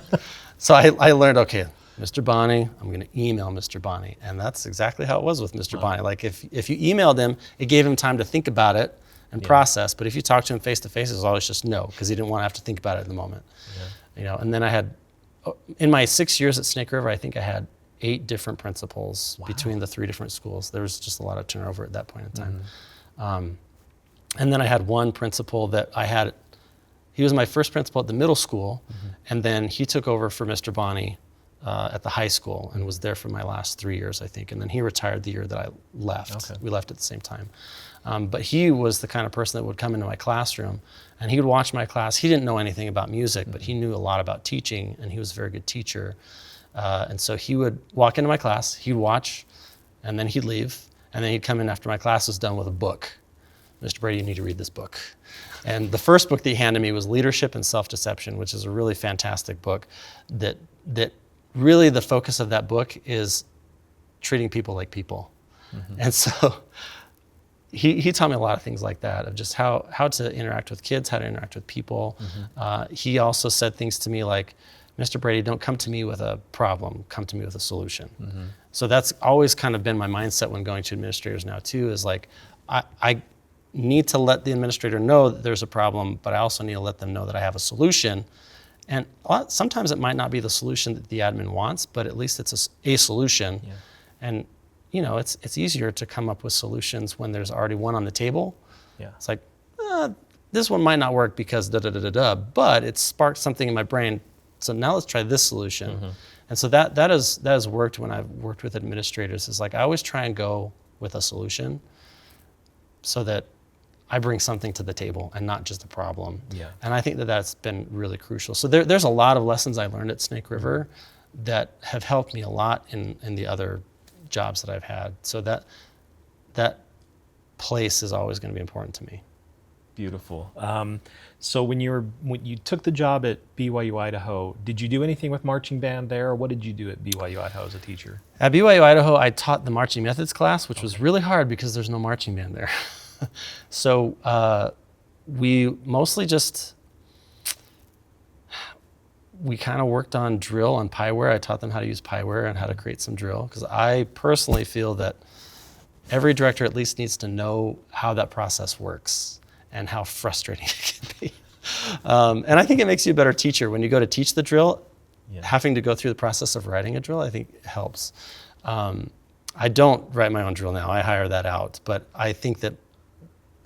So I learned, okay, Mr. Bonney, I'm going to email Mr. Bonney. And that's exactly how it was with Mr. Bonney. Like, if you emailed him, it gave him time to think about it and process. But if you talked to him face to face, it was always just no, because he didn't want to have to think about it in the moment. Yeah. And then I had, in my 6 years at Snake River, I think I had 8 different principals between the 3 different schools. There was just a lot of turnover at that point in time. And then I had one principal that he was my first principal at the middle school, and then he took over for Mr. Bonney at the high school and was there for my last 3 years, I think. And then he retired the year that I left. Okay. We left at the same time. But he was the kind of person that would come into my classroom and he would watch my class. He didn't know anything about music, but he knew a lot about teaching, and he was a very good teacher. And so he would walk into my class, he'd watch, and then he'd leave, and then he'd come in after my class was done with a book. Mr. Brady, you need to read this book. And the first book that he handed me was Leadership and Self-Deception, which is a really fantastic book that really the focus of that book is treating people like people. And so he taught me a lot of things like that, of just how to interact with kids, how to interact with people. He also said things to me like, Mr. Brady, don't come to me with a problem, come to me with a solution. So that's always kind of been my mindset when going to administrators now too, is like, I need to let the administrator know that there's a problem, but I also need to let them know that I have a solution. And sometimes it might not be the solution that the admin wants, but at least it's a solution. Yeah. And it's easier to come up with solutions when there's already one on the table. Yeah. It's like, this one might not work because da-da-da-da-da, but it sparked something in my brain. So now let's try this solution. And so that has worked when I've worked with administrators. Is like, I always try and go with a solution so that I bring something to the table and not just a problem. Yeah. And I think that that's been really crucial. So there's a lot of lessons I learned at Snake River that have helped me a lot in the other jobs that I've had. So that place is always going to be important to me.
Beautiful. So when you took the job at BYU-Idaho, did you do anything with marching band there, or what did you do at BYU-Idaho as a teacher?
At BYU-Idaho, I taught the marching methods class, which was really hard because there's no marching band there. So we mostly we kind of worked on drill and pieware. I taught them how to use pieware and how to create some drill, because I personally feel that every director at least needs to know how that process works and how frustrating it can be. And I think it makes you a better teacher when you go to teach the drill. Having to go through the process of writing a drill, I think helps. I don't write my own drill now. I hire that out. But I think that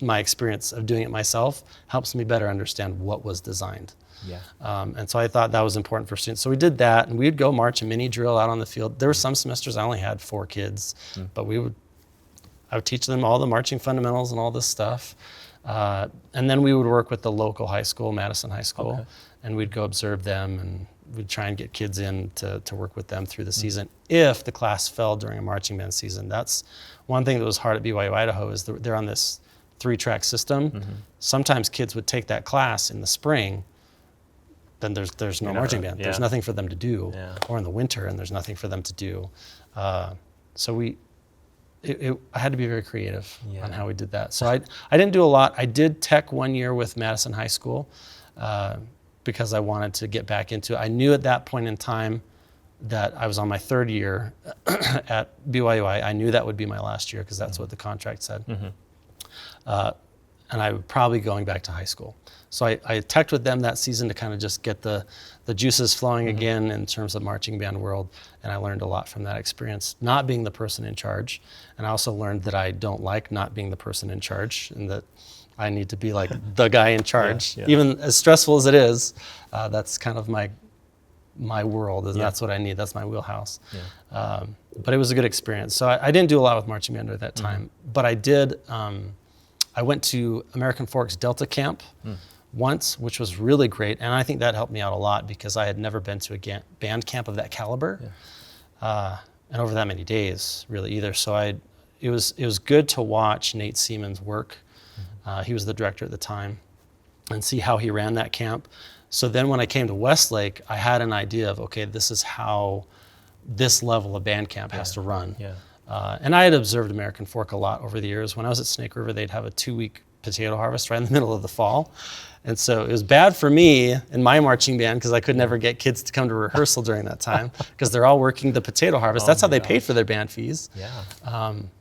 my experience of doing it myself helps me better understand what was designed. Yeah. And so I thought that was important for students. So we did that, and we'd go march a mini drill out on the field. There were some semesters I only had 4 kids, but I would teach them all the marching fundamentals and all this stuff. And then we would work with the local high school, Madison High School, and we'd go observe them and we'd try and get kids in to work with them through the season if the class fell during a marching band season. That's one thing that was hard at BYU-Idaho is they're on this 3-track system. Sometimes kids would take that class in the spring, then there's no marching band. There's nothing for them to do, or in the winter, and there's nothing for them to do. So I had to be very creative on how we did that. So I didn't do a lot. I did tech 1 year with Madison High School because I wanted to get back into it. I knew at that point in time that I was on my 3rd year at BYU. I knew that would be my last year because that's what the contract said. And I would probably going back to high school. So I teched with them that season to kind of just get the juices flowing again in terms of marching band world. And I learned a lot from that experience, not being the person in charge. And I also learned that I don't like not being the person in charge, and that I need to be like the guy in charge. Even as stressful as it is, that's kind of my world, and that's what I need. That's my wheelhouse. But it was a good experience. So I didn't do a lot with marching band at that time, but I did. I went to American Forks Delta Camp once, which was really great, and I think that helped me out a lot because I had never been to a band camp of that caliber, and over that many days, really either. So it was good to watch Nate Seaman's work. He was the director at the time, and see how he ran that camp. So then when I came to Westlake, I had an idea of, okay, this is how this level of band camp has to run. And I had observed American Fork a lot over the years. When I was at Snake River, they'd have a 2-week potato harvest right in the middle of the fall. And so it was bad for me in my marching band because I could never get kids to come to rehearsal during that time because they're all working the potato harvest. That's how they paid for their band fees,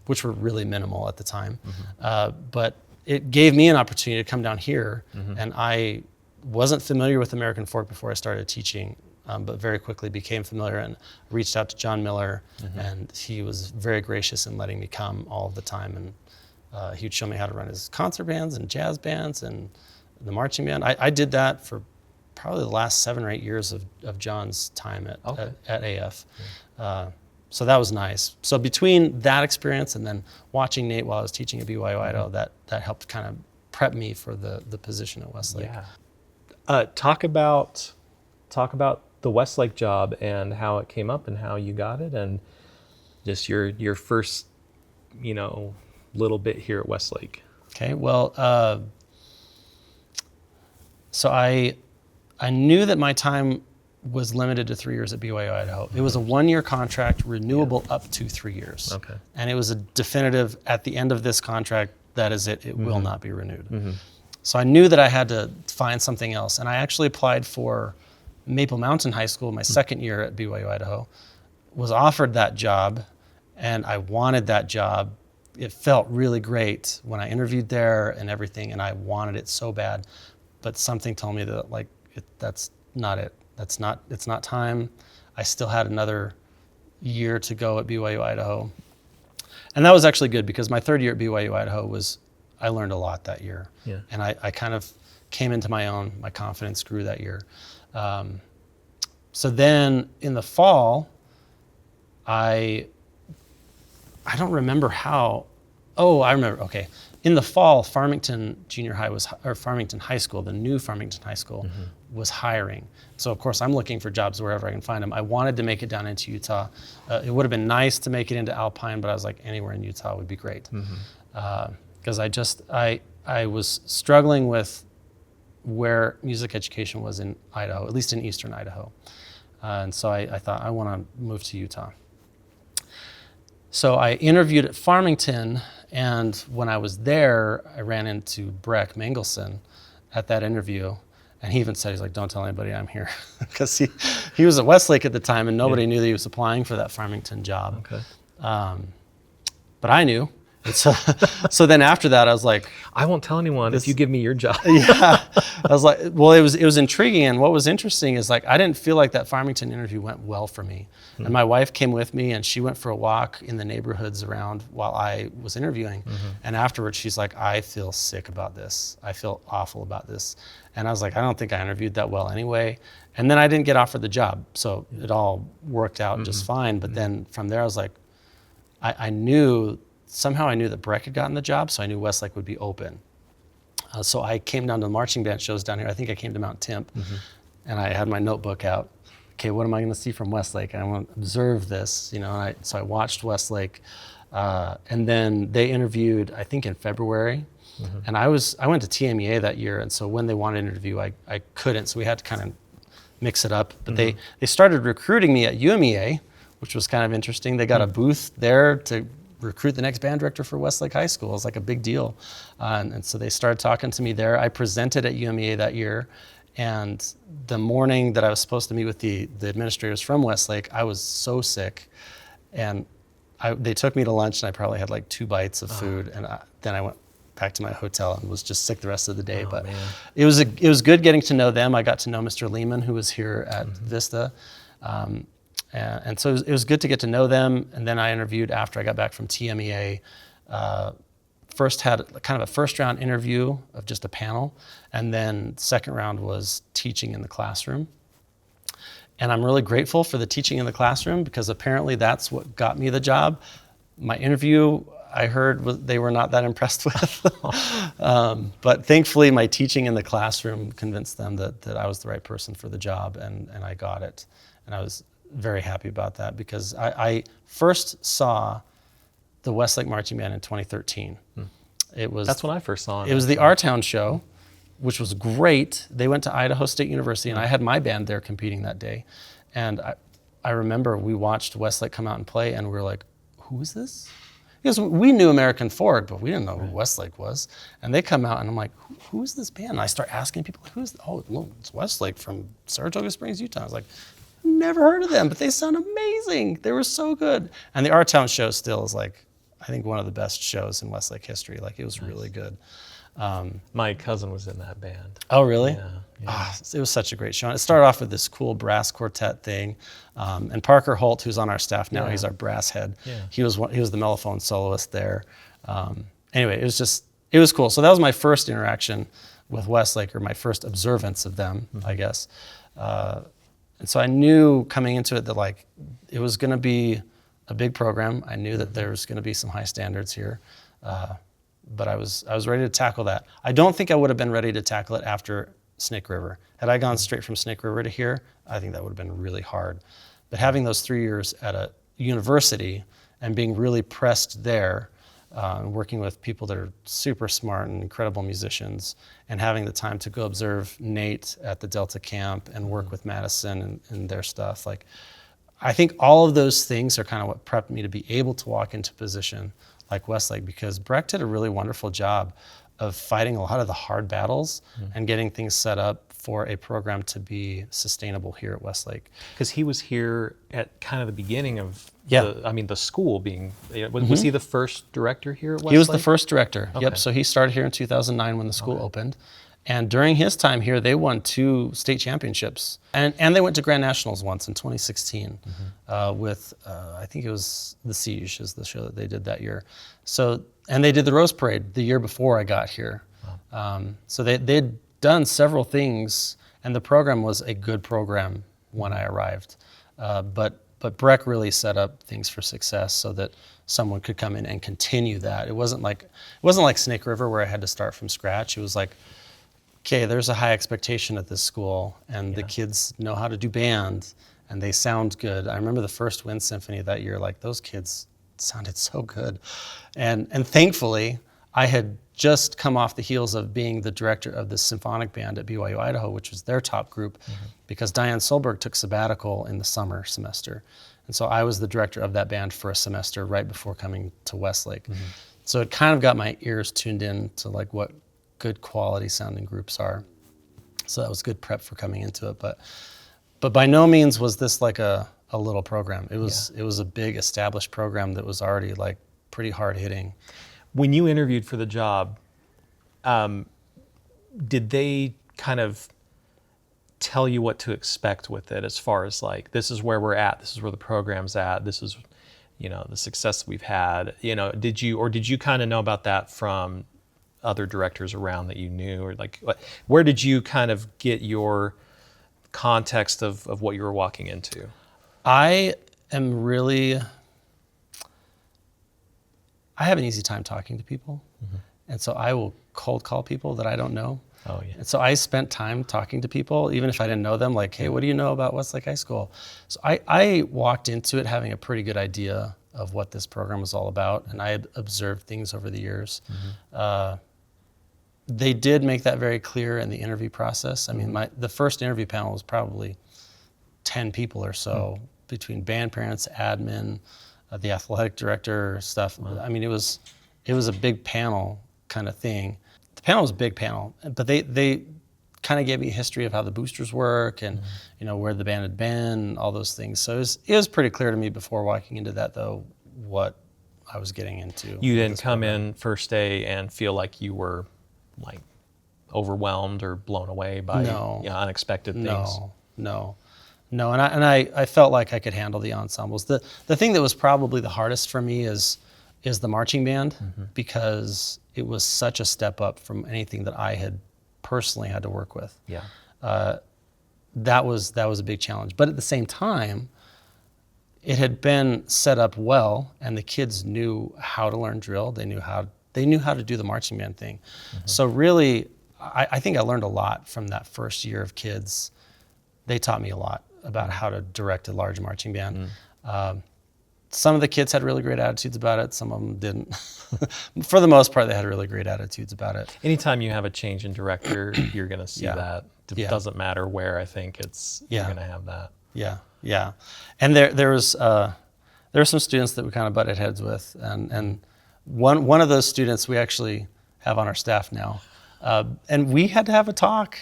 which were really minimal at the time. But it gave me an opportunity to come down here, and I wasn't familiar with American Fork before I started teaching, but very quickly became familiar and reached out to John Miller, and he was very gracious in letting me come all the time. And he would show me how to run his concert bands and jazz bands and the marching band. I did that for probably the last 7 or 8 years of John's time at AF. So that was nice. So between that experience and then watching Nate while I was teaching at BYU-Idaho, that helped kind of prep me for the position at Westlake.
Talk about the Westlake job and how it came up and how you got it, and just your first, little bit here at Westlake.
Okay, well, so I knew that my time was limited to 3 years at BYU-Idaho. It was a 1-year contract, renewable up to 3 years. Okay. And it was a definitive, at the end of this contract, that is it, it will not be renewed. So I knew that I had to find something else. And I actually applied for Maple Mountain High School my 2nd year at BYU-Idaho, was offered that job, and I wanted that job. It felt really great when I interviewed there and everything, and I wanted it so bad. But something told me that that's not it. It's not time. I still had another year to go at BYU-Idaho. And that was actually good because my 3rd year at BYU-Idaho I learned a lot that year. And I kind of came into my own. My confidence grew that year. So then in the fall, I don't remember how. Oh, I remember. Okay. In the fall, Farmington High School, the new Farmington High School, was hiring. So of course I'm looking for jobs wherever I can find them. I wanted to make it down into Utah. It would have been nice to make it into Alpine, but I was like, anywhere in Utah would be great. Because I was struggling with where music education was in Idaho, at least in eastern Idaho. And so I thought, I want to move to Utah. So I interviewed at Farmington, and when I was there, I ran into Breck Mengelson at that interview. And he even said, he's like, don't tell anybody I'm here. Because he was at Westlake at the time, and nobody knew that he was applying for that Farmington job. Okay. But I knew. So then after that, I was like,
I won't tell anyone if you give me your job.
I was like, well, it was intriguing. And what was interesting is I didn't feel like that Farmington interview went well for me. And my wife came with me, and she went for a walk in the neighborhoods around while I was interviewing. And afterwards, she's like, I feel sick about this. I feel awful about this. And I was like, I don't think I interviewed that well anyway. And then I didn't get offered the job. So it all worked out just fine. But then from there, I was like, somehow I knew that Breck had gotten the job, so I knew Westlake would be open. So I came down to the marching band shows down here. I think I came to Mount Temp, and I had my notebook out. okay, what am I going to see from Westlake? And I want to observe this, you know. And so I watched Westlake, and then they interviewed, I think in February, and I went to TMEA that year, and so when they wanted to interview, I couldn't, so we had to kind of mix it up. But they started recruiting me at UMEA, which was kind of interesting. They got a booth there to recruit the next band director for Westlake High School. It was like a big deal. And so they started talking to me there. I presented at UMEA that year. And the morning that I was supposed to meet with the administrators from Westlake, I was so sick. And they took me to lunch, and I probably had like 2 bites of food. And then I went back to my hotel and was just sick the rest of the day. But
man.
it was good getting to know them. I got to know Mr. Lehman, who was here at Vista. And so it was good to get to know them. And then I interviewed after I got back from TMEA. First had kind of a first round interview of just a panel. And then second round was teaching in the classroom. And I'm really grateful for the teaching in the classroom, because apparently that's what got me the job. My interview, I heard, they were not that impressed with. But thankfully my teaching in the classroom convinced them that I was the right person for the job, and I got it. And I was very happy about that, because I first saw the Westlake Marching Band in 2013.
That's when I first saw it.
It was the Our Town show, which was great. They went to Idaho State University, and I had my band there competing that day. And I remember we watched Westlake come out and play, and we were like, who is this? Because we knew American Fork, but we didn't know who Westlake was. And they come out, and I'm like, who is this band? And I start asking people, it's Westlake from Saratoga Springs, Utah. I was like, never heard of them, but they sound amazing. They were so good. And the Our Town show still is like, I think one of the best shows in Westlake history. Like, it was really good.
My cousin was in that band.
Oh, really?
Yeah.
It was such a great show. And it started off with this cool brass quartet thing. And Parker Holt, who's on our staff now, he's our brass head.
Yeah.
He was the mellophone soloist there. Anyway, it was cool. So that was my first interaction with Westlake, or my first observance of them, I guess. And so I knew coming into it that, like, it was going to be a big program. I knew that there was going to be some high standards here. But I was ready to tackle that. I don't think I would have been ready to tackle it after Snake River. Had I gone straight from Snake River to here, I think that would have been really hard. But having those 3 years at a university and being really pressed there, working with people that are super smart and incredible musicians, and having the time to go observe Nate at the Delta camp and work with Madison and their stuff, like, I think all of those things are kind of what prepped me to be able to walk into a position like Westlake, because Breck did a really wonderful job of fighting a lot of the hard battles and getting things set up for a program to be sustainable here at Westlake.
Because he was here at kind of the beginning of the school being, was he the first director here at Westlake?
He was the first director,
Okay.
Yep. So he started here in 2009 when the school opened. And during his time here, they won 2 state championships. And they went to Grand Nationals once in 2016 with, I think it was The Siege is the show that they did that year. So, and they did the Rose Parade the year before I got here. So they'd done several things, and the program was a good program when I arrived. But Breck really set up things for success so that someone could come in and continue that. It wasn't like Snake River where I had to start from scratch. It was like, okay, there's a high expectation at this school, and the kids know how to do band, and they sound good. I remember the first Wind Symphony that year, like, those kids sounded so good. And thankfully, I had just come off the heels of being the director of the symphonic band at BYU-Idaho, which was their top group, because Diane Solberg took sabbatical in the summer semester. And so I was the director of that band for a semester right before coming to Westlake. So it kind of got my ears tuned in to, like, what good quality sounding groups are. So that was good prep for coming into it. But by no means was this like a little program. It was a big established program that was already, like, pretty hard hitting.
When you interviewed for the job, did they kind of tell you what to expect with it, as far as, like, this is where we're at, this is where the program's at, this is, the success we've had? Did you kind of know about that from other directors around that you knew, or, like, where did you kind of get your context of what you were walking into?
I have an easy time talking to people. And so I will cold call people that I don't know.
Oh, yeah.
And so I spent time talking to people, even if I didn't know them, like, hey, what do you know about Westlake High School? So I walked into it having a pretty good idea of what this program was all about, and I had observed things over the years. They did make that very clear in the interview process. I mean, the first interview panel was probably 10 people or so, between band parents, admin, the athletic director, stuff. I mean, it was a big panel kind of thing. The panel was a big panel, but they kind of gave me a history of how the boosters work and where the band had been, all those things. So it was pretty clear to me before walking into that, though, what I was getting into.
You didn't come in first day and feel like you were like overwhelmed or blown away by unexpected things.
No. And I felt like I could handle the ensembles. The thing that was probably the hardest for me is the marching band, because it was such a step up from anything that I had personally had to work with.
Yeah.
That was a big challenge. But at the same time, it had been set up well, and the kids knew how to learn drill. They knew how to do the marching band thing. So really, I think I learned a lot from that first year of kids. They taught me a lot about how to direct a large marching band. Some of the kids had really great attitudes about it. Some of them didn't. For the most part, they had really great attitudes about it.
Anytime you have a change in director, you're going to see that. It doesn't matter where. I think you're going to have that.
Yeah. And there were some students that we kind of butted heads with, and one of those students we actually have on our staff now, and we had to have a talk.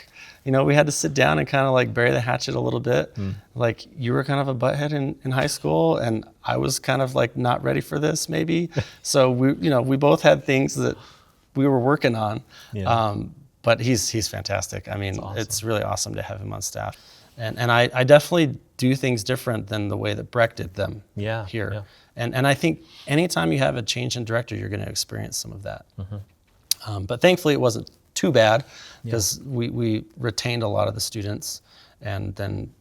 We had to sit down and kind of like bury the hatchet a little bit. Like, you were kind of a butthead in high school, and I was kind of like not ready for this maybe. So we both had things that we were working on. But he's fantastic. I mean,
awesome.
It's really awesome to have him on staff. And I definitely do things different than the way that Breck did them here.
Yeah.
And I think anytime you have a change in director, you're going to experience some of that. But thankfully, it wasn't too bad, because we retained a lot of the students, and then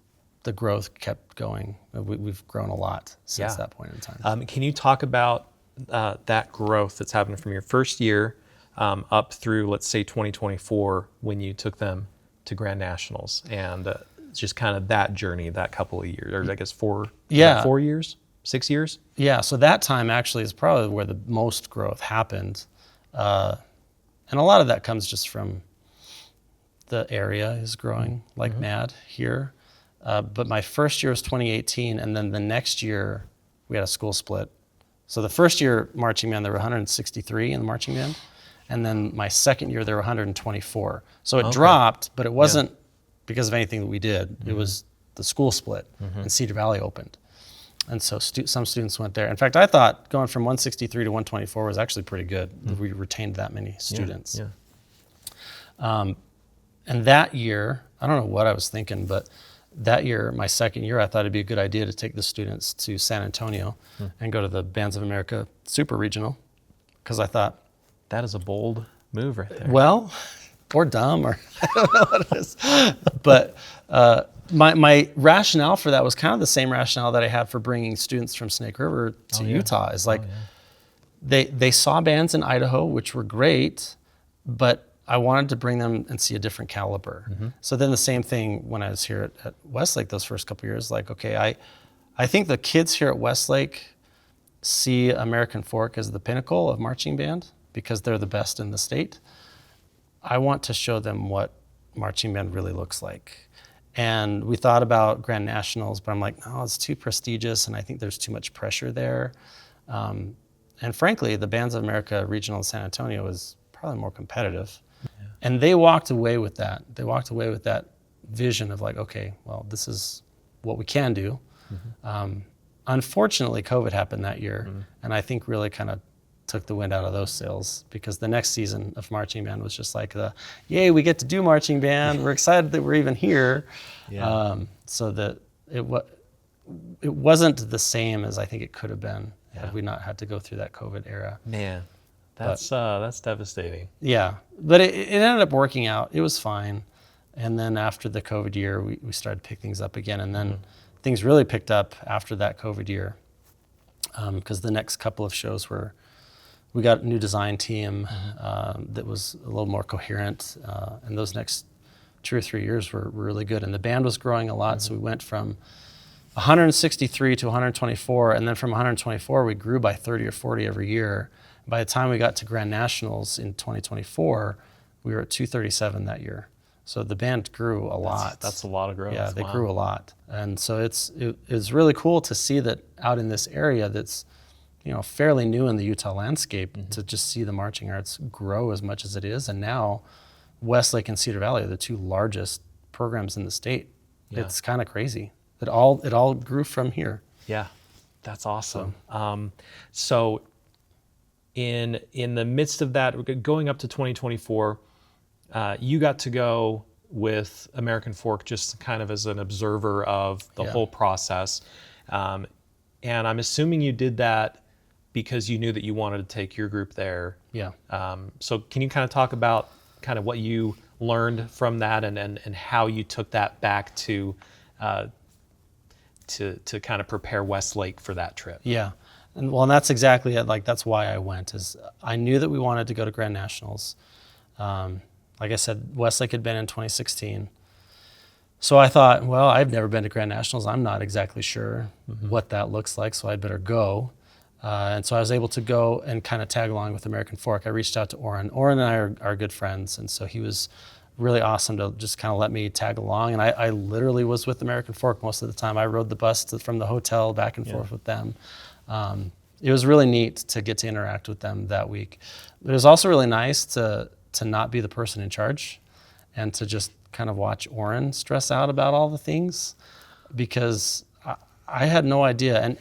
the growth kept going. We've grown a lot since that point in time.
Can you talk about that growth that's happened from your first year up through, let's say, 2024, when you took them to Grand Nationals, and just kind of that journey, that couple of years, or I guess 4 years, 6 years? Yeah,
so that time actually is probably where the most growth happened. And a lot of that comes just from the area is growing like mad here. But my first year was 2018, and then the next year we had a school split. So the first year marching band, there were 163 in the marching band. And then my second year, there were 124. So it dropped, but it wasn't because of anything that we did. It was the school split, and Cedar Valley opened. And so some students went there. In fact, I thought going from 163 to 124 was actually pretty good. We retained that many students. And that year, I don't know what I was thinking, but that year, my second year, I thought it'd be a good idea to take the students to San Antonio and go to the Bands of America Super Regional, because I thought,
that is a bold move right there.
well, or dumb, or I don't know what it is. But my rationale for that was kind of the same rationale that I had for bringing students from Snake River to Utah. Is like, they saw bands in Idaho, which were great, but I wanted to bring them and see a different caliber. So then the same thing when I was here at Westlake those first couple years, like, okay, I think the kids here at Westlake see American Fork as the pinnacle of marching band because they're the best in the state. I want to show them what marching band really looks like. And we thought about Grand Nationals, but I'm like, no, it's too prestigious, and I think there's too much pressure there. And frankly, the Bands of America Regional in San Antonio is probably more competitive. And they walked away with that. They walked away with that vision of like, okay, well, this is what we can do. Unfortunately, COVID happened that year, and I think really kind of took the wind out of those sails, because the next season of marching band was just like yay, we get to do marching band. We're excited that we're even here. So that it wasn't the same as I think it could have been had we not had to go through that COVID era.
Man, that's devastating.
Yeah, but it ended up working out. It was fine. And then after the COVID year, we started to pick things up again. And then things really picked up after that COVID year, because the next couple of shows were we got a new design team that was a little more coherent, and those next 2 or 3 years were really good. And the band was growing a lot, so we went from 163 to 124, and then from 124 we grew by 30 or 40 every year. By the time we got to Grand Nationals in 2024, we were at 237 that year. So the band grew a lot.
That's a lot of growth.
Yeah, they
Wow.
grew a lot. And so it's really cool to see that out in this area that's, fairly new in the Utah landscape, to just see the marching arts grow as much as it is. And now Westlake and Cedar Valley are the two largest programs in the state.
Yeah.
It's kind of crazy. It all grew from here.
Yeah, that's awesome. So in the midst of that, going up to 2024, you got to go with American Fork just kind of as an observer of the whole process. And I'm assuming you did that because you knew that you wanted to take your group there.
Yeah.
So can you kind of talk about kind of what you learned from that and how you took that back to kind of prepare Westlake for that trip?
Yeah. And that's exactly it. Like, that's why I went, is I knew that we wanted to go to Grand Nationals. Like I said, Westlake had been in 2016. So I thought, well, I've never been to Grand Nationals. I'm not exactly sure what that looks like, so I'd better go. And so I was able to go and kind of tag along with American Fork. I reached out to Orrin. Orrin and I are good friends, and so he was really awesome to just kind of let me tag along. And I literally was with American Fork most of the time. I rode the bus from the hotel back and forth with them. It was really neat to get to interact with them that week. But it was also really nice to not be the person in charge and to just kind of watch Orrin stress out about all the things, because I had no idea.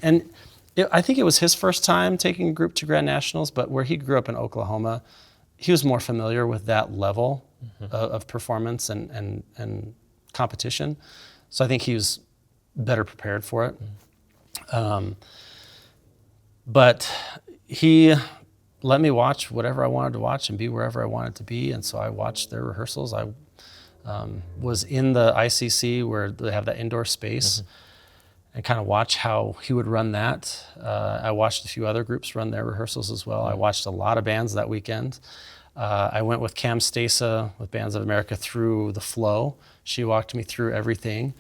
I think it was his first time taking a group to Grand Nationals, but where he grew up in Oklahoma, he was more familiar with that level of performance and competition. So I think he was better prepared for it. But he let me watch whatever I wanted to watch and be wherever I wanted to be. And so I watched their rehearsals. I was in the ICC where they have that indoor space and kind of watch how he would run that. I watched a few other groups run their rehearsals as well. I watched a lot of bands that weekend. I went with Cam Stasa with Bands of America through the flow. She walked me through everything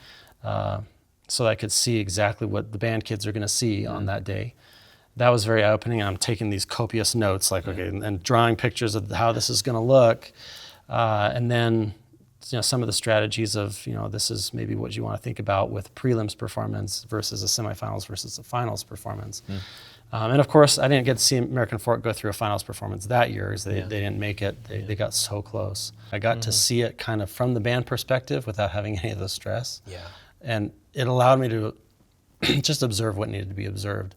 so that I could see exactly what the band kids are going to see on that day. That was very eye-opening, and I'm taking these copious notes, and drawing pictures of how this is going to look, and then some of the strategies of this is maybe what you want to think about with prelims performance versus a semifinals versus a finals performance. And of course, I didn't get to see American Fork go through a finals performance that year because they didn't make it. They got so close. I got to see it kind of from the band perspective without having any of the stress.
Yeah.
And it allowed me to just observe what needed to be observed.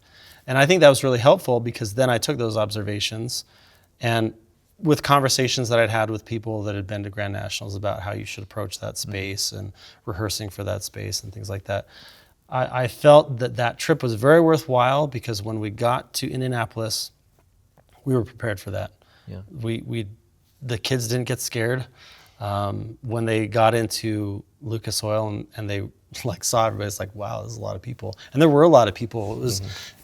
And I think that was really helpful because then I took those observations and with conversations that I'd had with people that had been to Grand Nationals about how you should approach that space and rehearsing for that space and things like that, I felt that trip was very worthwhile because when we got to Indianapolis, we were prepared for that.
Yeah.
The kids didn't get scared. When they got into Lucas Oil and they saw everybody, it's like, wow, there's a lot of people. And there were a lot of people.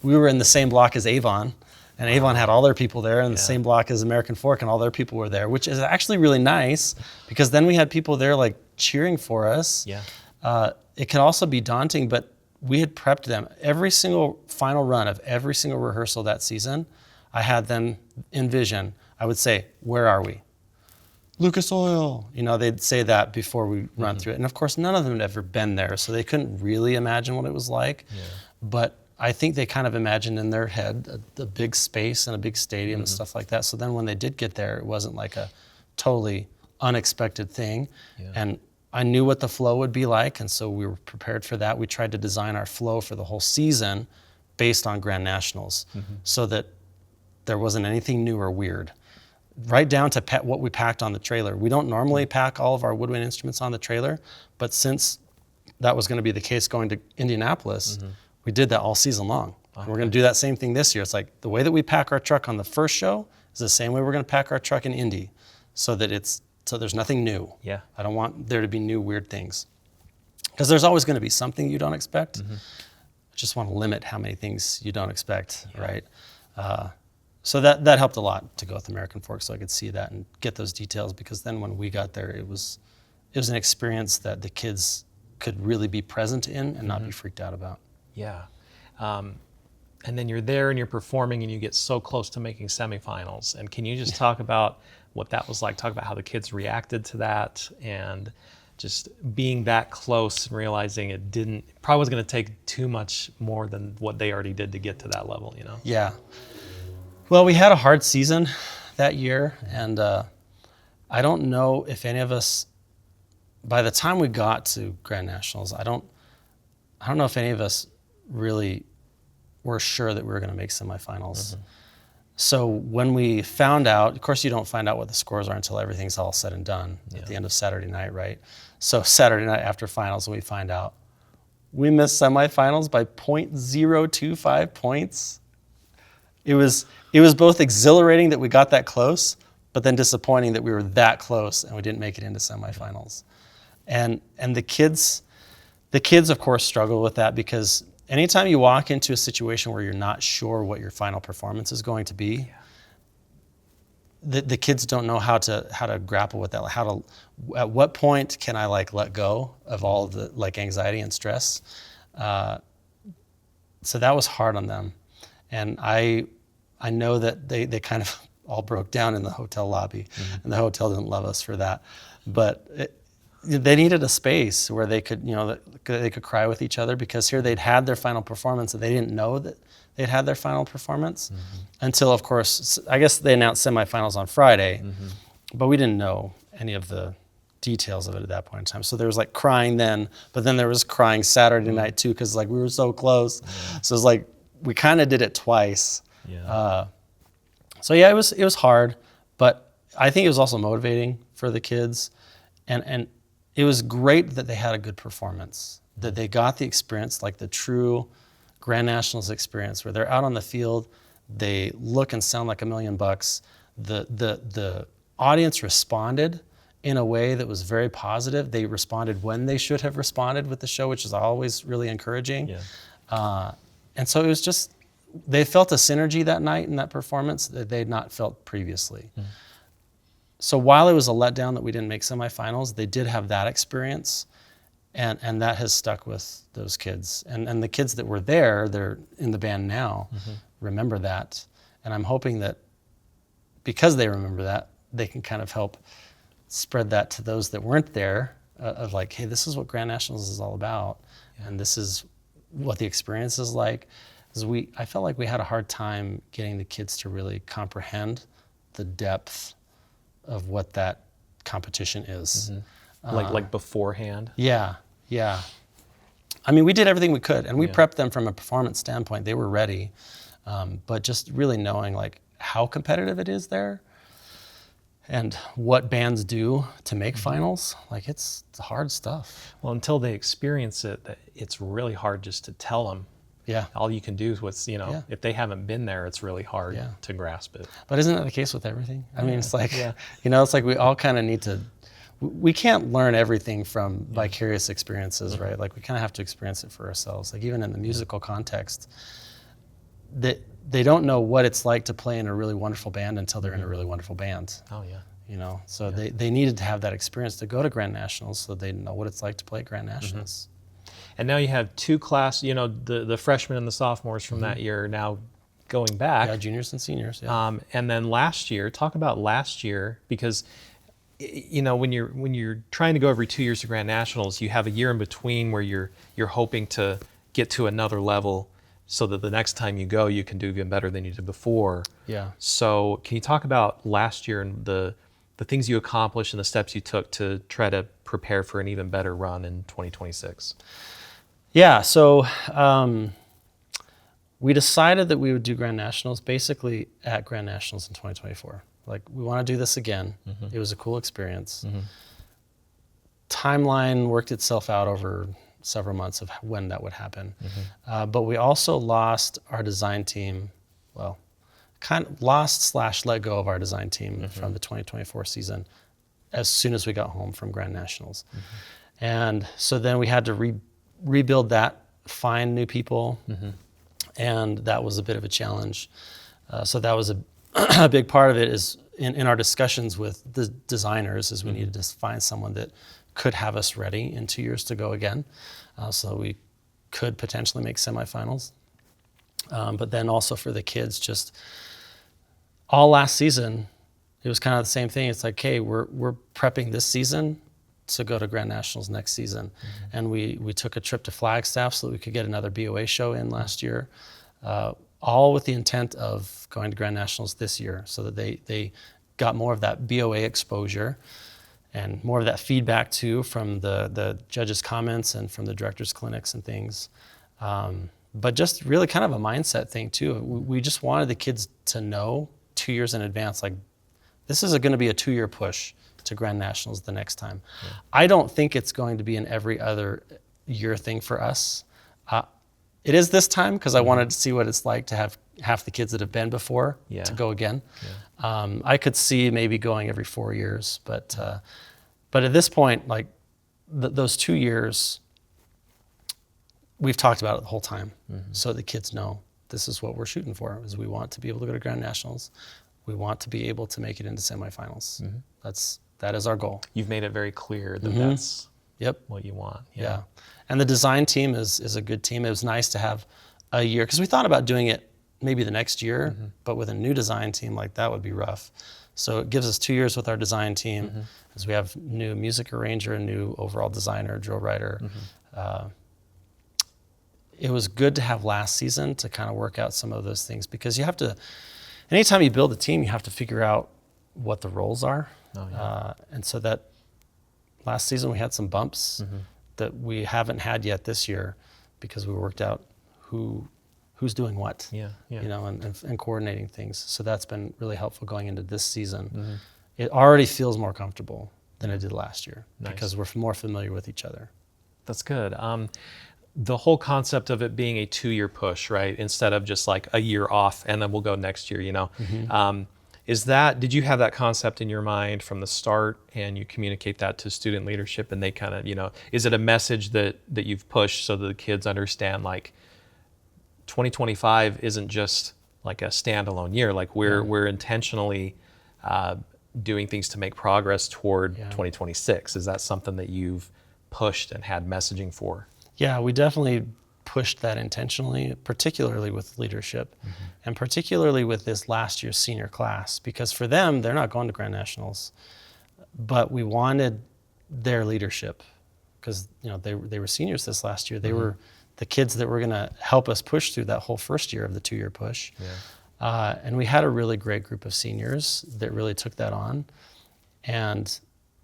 We were in the same block as Avon, and Avon had all their people there, and the same block as American Fork, and all their people were there, which is actually really nice because then we had people there cheering for us. Yeah. It can also be daunting, but we had prepped them. Every single final run of every single rehearsal that season, I had them envision. I would say, where are we? Lucas Oil. They'd say that before we run through it. And of course, none of them had ever been there, so they couldn't really imagine what it was like. Yeah. But I think they kind of imagined in their head a big space and a big stadium and stuff like that. So then when they did get there, it wasn't like a totally unexpected thing. Yeah. And I knew what the flow would be like, and so we were prepared for that. We tried to design our flow for the whole season based on Grand Nationals so that there wasn't anything new or weird. Right down to what we packed on the trailer. We don't normally pack all of our woodwind instruments on the trailer, but since that was going to be the case going to Indianapolis, we did that all season long. Okay. We're going to do that same thing this year. It's like the way that we pack our truck on the first show is the same way we're going to pack our truck in Indy, so there's nothing new. Yeah. I don't want there to be new weird things, because there's always going to be something you don't expect. I just want to limit how many things you don't expect, right? So that helped a lot to go with American Fork, so I could see that and get those details, because then when we got there, it was an experience that the kids could really be present in and not be freaked out about.
Yeah. And then you're there and you're performing and you get so close to making semifinals. And can you just talk about what that was like? Talk about how the kids reacted to that and just being that close and realizing it probably was going to take too much more than what they already did to get to that level, you know?
Yeah. Well, we had a hard season that year, and I don't know if any of us, by the time we got to Grand Nationals, I don't know if any of us really were sure that we were going to make semifinals. So when we found out, of course you don't find out what the scores are until everything's all said and done at the end of Saturday night, right? So Saturday night after finals, we find out we missed semifinals by 0.025 points. It was both exhilarating that we got that close, but then disappointing that we were that close and we didn't make it into semifinals. And the kids of course struggle with that, because anytime you walk into a situation where you're not sure what your final performance is going to be, the kids don't know how to grapple with that. At what point can I let go of all of the anxiety and stress? So that was hard on them. And I know that they kind of all broke down in the hotel lobby, and the hotel didn't love us for that. But they needed a space where they could, they could cry with each other, because here they'd had their final performance and they didn't know that they'd had their final performance until, of course, I guess they announced semifinals on Friday, but we didn't know any of the details of it at that point in time. So there was crying then, but then there was crying Saturday night too, because we were so close. So it was we kind of did it twice. So yeah, it was hard, but I think it was also motivating for the kids, and it was great that they had a good performance, that they got the experience, the true Grand Nationals experience, where they're out on the field, they look and sound like $1,000,000. The audience responded in a way that was very positive. They responded when they should have responded with the show, which is always really encouraging. And so it was just, they felt a synergy that night in that performance that they'd not felt previously. So while it was a letdown that we didn't make semifinals, they did have that experience, and that has stuck with those kids. And the kids that were there, they're in the band now, remember that. And I'm hoping that because they remember that, they can kind of help spread that to those that weren't there, of hey, this is what Grand Nationals is all about, and this is what the experience is like. Because I felt like we had a hard time getting the kids to really comprehend the depth of what that competition is.
Like beforehand?
Yeah. I mean, we did everything we could, and we prepped them from a performance standpoint. They were ready, but just really knowing how competitive it is there, and what bands do to make finals. It's hard stuff.
Well, until they experience it, it's really hard just to tell them.
Yeah.
All you can do is if they haven't been there, it's really hard to grasp it.
But isn't that the case with everything? I mean, it's it's we all kind of need to, we can't learn everything from vicarious experiences, right? We kind of have to experience it for ourselves. Even in the musical context, they don't know what it's like to play in a really wonderful band until they're in a really wonderful band.
Oh, yeah.
So they needed to have that experience to go to Grand Nationals, so they know what it's like to play at Grand Nationals.
And now you have two classes, the freshmen and the sophomores from that year now going back.
Yeah, juniors and seniors.
And then last year, talk about last year, because when you're trying to go every 2 years to Grand Nationals, you have a year in between where you're hoping to get to another level, so that the next time you go, you can do even better than you did before.
Yeah.
So can you talk about last year and the things you accomplished and the steps you took to try to prepare for an even better run in 2026?
Yeah, so we decided that we would do Grand Nationals basically at Grand Nationals in 2024. We want to do this again. It was a cool experience. Timeline worked itself out over several months of when that would happen. But we also lost our design team, kind of lost/let go of our design team from the 2024 season as soon as we got home from Grand Nationals. And so then we had to rebuild that, find new people, and that was a bit of a challenge. So that was a big part of it is in our discussions with the designers is we needed to find someone that could have us ready in 2 years to go again, so we could potentially make semifinals. But then also for the kids, just all last season, it was kind of the same thing. It's like, hey, we're prepping this season to go to Grand Nationals next season. And we took a trip to Flagstaff so that we could get another BOA show in last year, all with the intent of going to Grand Nationals this year so that they got more of that BOA exposure and more of that feedback too from the judges' comments and from the directors' clinics and things. But just really kind of a mindset thing too. We just wanted the kids to know 2 years in advance, like this is going to be a 2-year push to Grand Nationals the next time. Yeah. I don't think it's going to be an every other year thing for us. It is this time because I wanted to see what it's like to have half the kids that have been before to go again. Yeah. I could see maybe going every 4 years, but at this point, like those 2 years, we've talked about it the whole time, so the kids know this is what we're shooting for. Is we want to be able to go to Grand Nationals, we want to be able to make it into semifinals. That is our goal.
You've made it very clear that that's what you want.
Yeah. And the design team is a good team. It was nice to have a year, because we thought about doing it maybe the next year, but with a new design team, like that would be rough. So it gives us 2 years with our design team, as we have new music arranger, new overall designer, drill writer. It was good to have last season to kind of work out some of those things, because you have to, anytime you build a team, you have to figure out what the roles are. And so that last season we had some bumps that we haven't had yet this year, because we worked out who's doing what, you know, and coordinating things. So that's been really helpful going into this season. It already feels more comfortable than it did last year, because we're more familiar with each other.
That's good. The whole concept of it being a 2-year push, right? Instead of just like a year off and then we'll go next year, you know. Did you have that concept in your mind from the start, and you communicate that to student leadership, and they kind of, you know, is it a message that you've pushed so that the kids understand, like 2025 isn't just like a standalone year, like we're intentionally doing things to make progress toward 2026? Is that something that you've pushed and had messaging for?
Yeah, we definitely pushed that intentionally, particularly with leadership, and particularly with this last year's senior class, because for them, they're not going to Grand Nationals, but we wanted their leadership, because you know they were seniors this last year. They were the kids that were going to help us push through that whole first year of the 2-year push. And we had a really great group of seniors that really took that on, and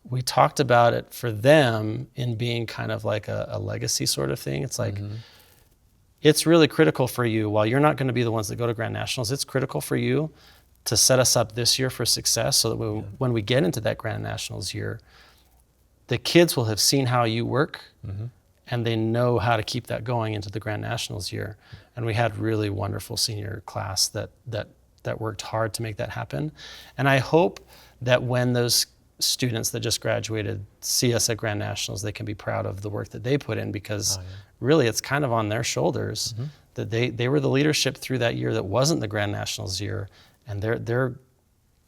we talked about it for them in being kind of like a legacy sort of thing. It's like, it's really critical for you, while you're not going to be the ones that go to Grand Nationals, it's critical for you to set us up this year for success, so that when we get into that Grand Nationals year, the kids will have seen how you work, and they know how to keep that going into the Grand Nationals year. And we had really wonderful senior class that worked hard to make that happen. And I hope that when those students that just graduated see us at Grand Nationals, they can be proud of the work that they put in, because really it's kind of on their shoulders that they were the leadership through that year that wasn't the Grand Nationals year, and they're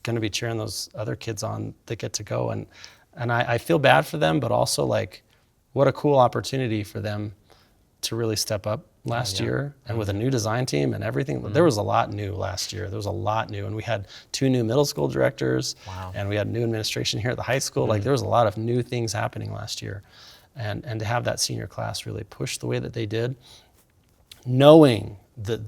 going to be cheering those other kids on that get to go. And I feel bad for them, but also like, what a cool opportunity for them to really step up last year, and with a new design team and everything. There was a lot new last year. There was a lot new, and we had 2 new middle school directors, and we had new administration here at the high school. Like, there was a lot of new things happening last year, and to have that senior class really push the way that they did, knowing that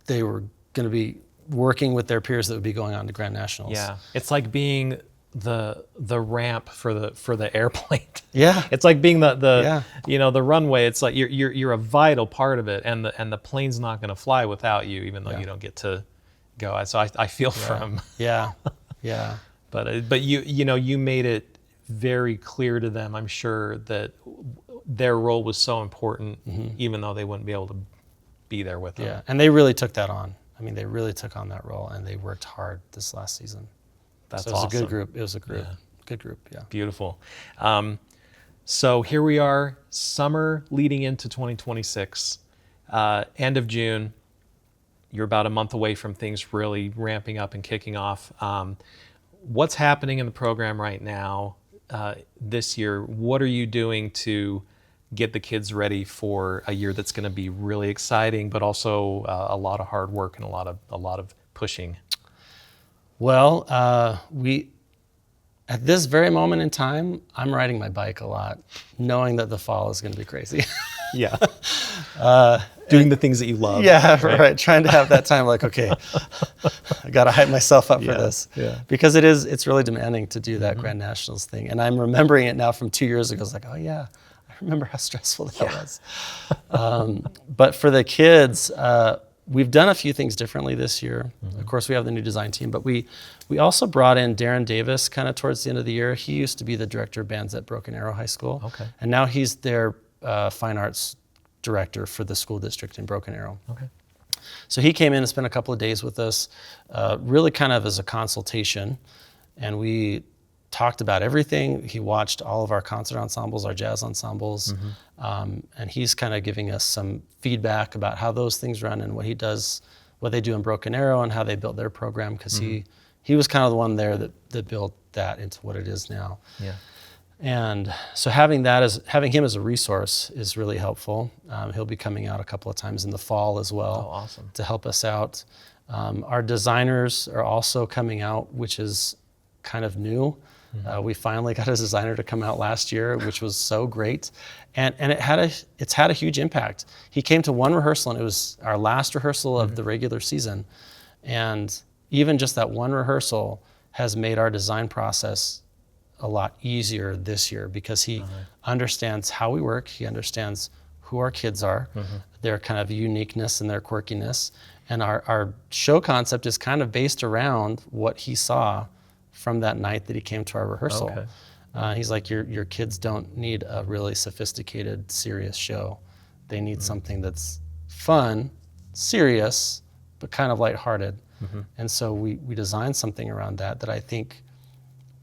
they were going to be working with their peers that would be going on to Grand Nationals.
Yeah, it's like being the ramp for the airplane. It's like being the you know, the runway. It's like you're a vital part of it, and the plane's not going to fly without you, even though you don't get to go. So I feel for them. But you know, you made it very clear to them, I'm sure, that their role was so important, even though they wouldn't be able to be there with them.
And they really took that on. I mean, they really took on that role, and they worked hard this last season.
That's
so it was
awesome.
A good group. It was a group. Good group,
Beautiful. So here we are, summer leading into 2026, end of June. You're about a month away from things really ramping up and kicking off. What's happening in the program right now this year? What are you doing to get the kids ready for a year that's going to be really exciting, but also a lot of hard work and a lot of pushing?
Well, we at this very moment in time, I'm riding my bike a lot, knowing that the fall is going to be crazy.
Yeah. Doing the things that you love.
Yeah, right. Trying to have that time like, okay, I got to hype myself up for this.
Yeah.
Because it's really demanding to do that Grand Nationals thing. And I'm remembering it now from 2 years ago. It's like, oh yeah, I remember how stressful that was. But for the kids, we've done a few things differently this year. Of course, we have the new design team, but we also brought in Darren Davis kind of towards the end of the year. He used to be the director of bands at Broken Arrow High School.
Okay.
And now he's their fine arts director for the school district in Broken Arrow.
Okay.
So he came in and spent a couple of days with us, really kind of as a consultation. And we talked about everything. He watched all of our concert ensembles, our jazz ensembles, and he's kind of giving us some feedback about how those things run and what they do in Broken Arrow and how they built their program, because he was kind of the one there that built that into what it is now.
Yeah.
And so having him as a resource is really helpful. He'll be coming out a couple of times in the fall as well.
Oh, awesome.
To help us out. Our designers are also coming out, which is kind of new. We finally got a designer to come out last year, which was so great, and it's had a huge impact. He came to one rehearsal, and it was our last rehearsal of the regular season, and even just that one rehearsal has made our design process a lot easier this year, because he understands how we work. He understands who our kids are, their kind of uniqueness and their quirkiness, and our show concept is kind of based around what he saw from that night that he came to our rehearsal. Okay. He's like, your kids don't need a really sophisticated, serious show. They need something that's fun, serious, but kind of lighthearted. And so we designed something around that I think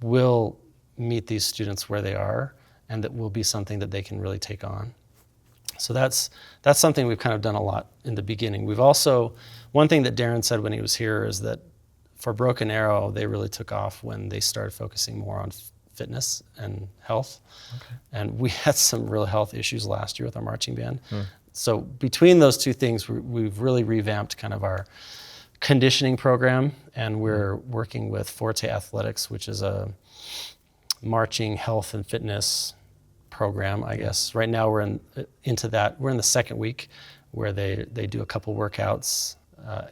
will meet these students where they are, and that will be something that they can really take on. So that's something we've kind of done a lot in the beginning. We've also, one thing that Darren said when he was here is that for Broken Arrow, they really took off when they started focusing more on fitness and health. Okay. And we had some real health issues last year with our marching band. So between those two things, we've really revamped kind of our conditioning program, and we're working with Forte Athletics, which is a marching health and fitness program, I guess. Right now we're into that. We're in the second week where they do a couple workouts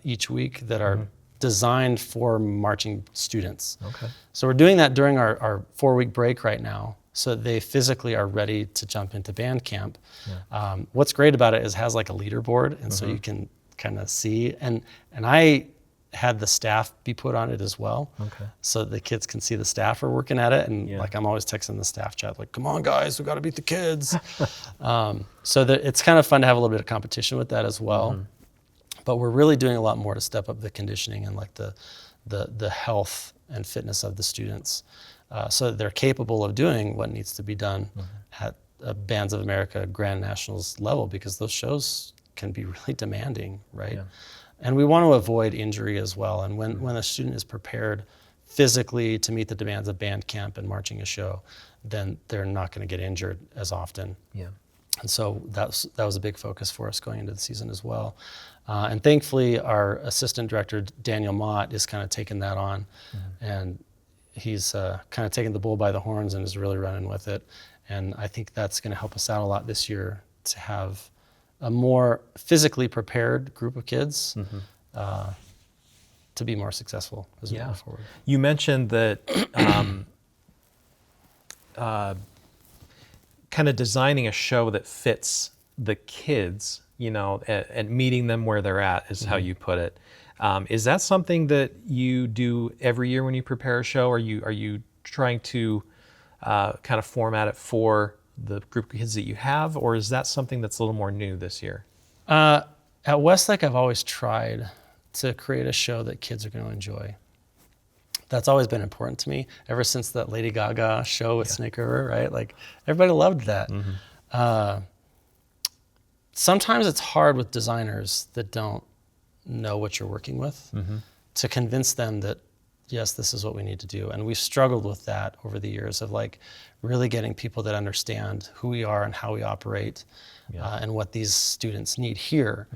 each week that are designed for marching students. Okay. So we're doing that during our 4-week break right now, so that they physically are ready to jump into band camp. Yeah. What's great about it is it has like a leaderboard, and so you can kind of see, and I had the staff be put on it as well. Okay. So the kids can see the staff are working at it, and like I'm always texting the staff chat like, come on guys, we got to beat the kids. So that it's kind of fun to have a little bit of competition with that as well. But we're really doing a lot more to step up the conditioning and like the health and fitness of the students, so that they're capable of doing what needs to be done at a Bands of America Grand Nationals level, because those shows can be really demanding, right? Yeah. And we want to avoid injury as well. And when a student is prepared physically to meet the demands of band camp and marching a show, then they're not going to get injured as often. Yeah. And so that was a big focus for us going into the season as well. And thankfully, our assistant director, Daniel Mott, is kind of taking that on. And he's kind of taking the bull by the horns and is really running with it. And I think that's going to help us out a lot this year to have a more physically prepared group of kids to be more successful as we move forward.
You mentioned that kind of designing a show that fits the kids, you know, and meeting them where they're at is how you put it. Is that something that you do every year when you prepare a show? Are you trying to kind of format it for the group of kids that you have, or is that something that's a little more new this year?
At Westlake, I've always tried to create a show that kids are going to enjoy. That's always been important to me ever since that Lady Gaga show with Snake River, right? Like everybody loved that. Sometimes it's hard with designers that don't know what you're working with, to convince them that, yes, this is what we need to do. And we've struggled with that over the years of like really getting people that understand who we are and how we operate, and what these students need here.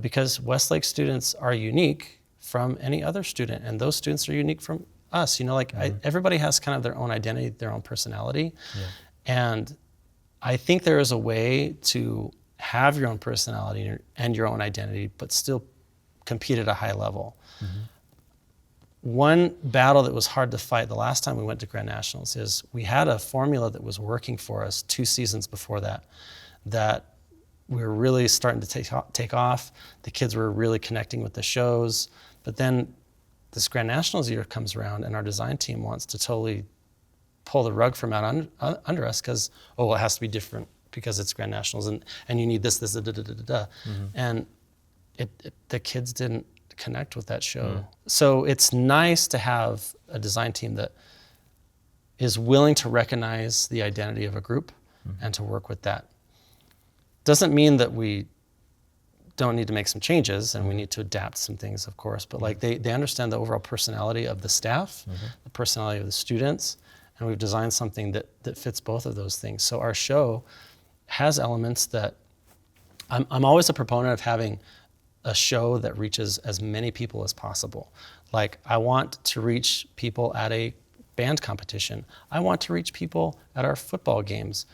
Because Westlake students are unique from any other student, and those students are unique from us. You know, like everybody has kind of their own identity, their own personality. And I think there is a way to have your own personality and your own identity, but still compete at a high level. One battle that was hard to fight the last time we went to Grand Nationals is we had a formula that was working for us 2 seasons before that we were really starting to take off. The kids were really connecting with the shows. But then this Grand Nationals year comes around and our design team wants to totally pull the rug from out under us because, oh, well, it has to be different because it's Grand Nationals and you need this, da, da, da, da, da, da. And the kids didn't connect with that show. So it's nice to have a design team that is willing to recognize the identity of a group and to work with that. Doesn't mean that we don't need to make some changes and we need to adapt some things, of course, but like they understand the overall personality of the staff, the personality of the students, and we've designed something that fits both of those things. So our show has elements that I'm always a proponent of having a show that reaches as many people as possible. Like I want to reach people at a band competition. I want to reach people at our football games.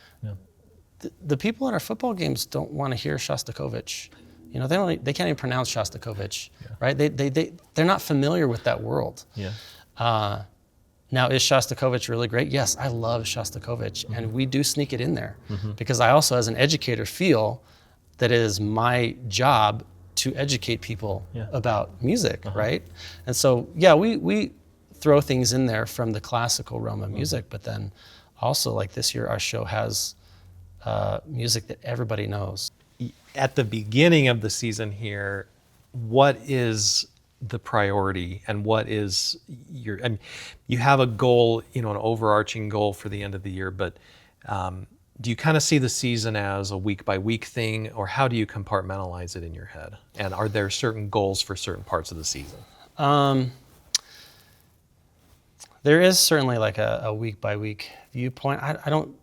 The people at our football games don't want to hear Shostakovich. You know, they can't even pronounce Shostakovich, right? They're not familiar with that world. Now, is Shostakovich really great? Yes, I love Shostakovich, and we do sneak it in there because I also, as an educator, feel that it is my job to educate people about music, right? And so, yeah, we throw things in there from the classical realm of music, but then also, like this year, our show has music that everybody knows.
At the beginning of the season here, what is the priority and what is your, I mean, you have a goal, you know, an overarching goal for the end of the year, but do you kind of see the season as a week by week thing, or how do you compartmentalize it in your head? And are there certain goals for certain parts of the season?
There is certainly like a week by week viewpoint. I don't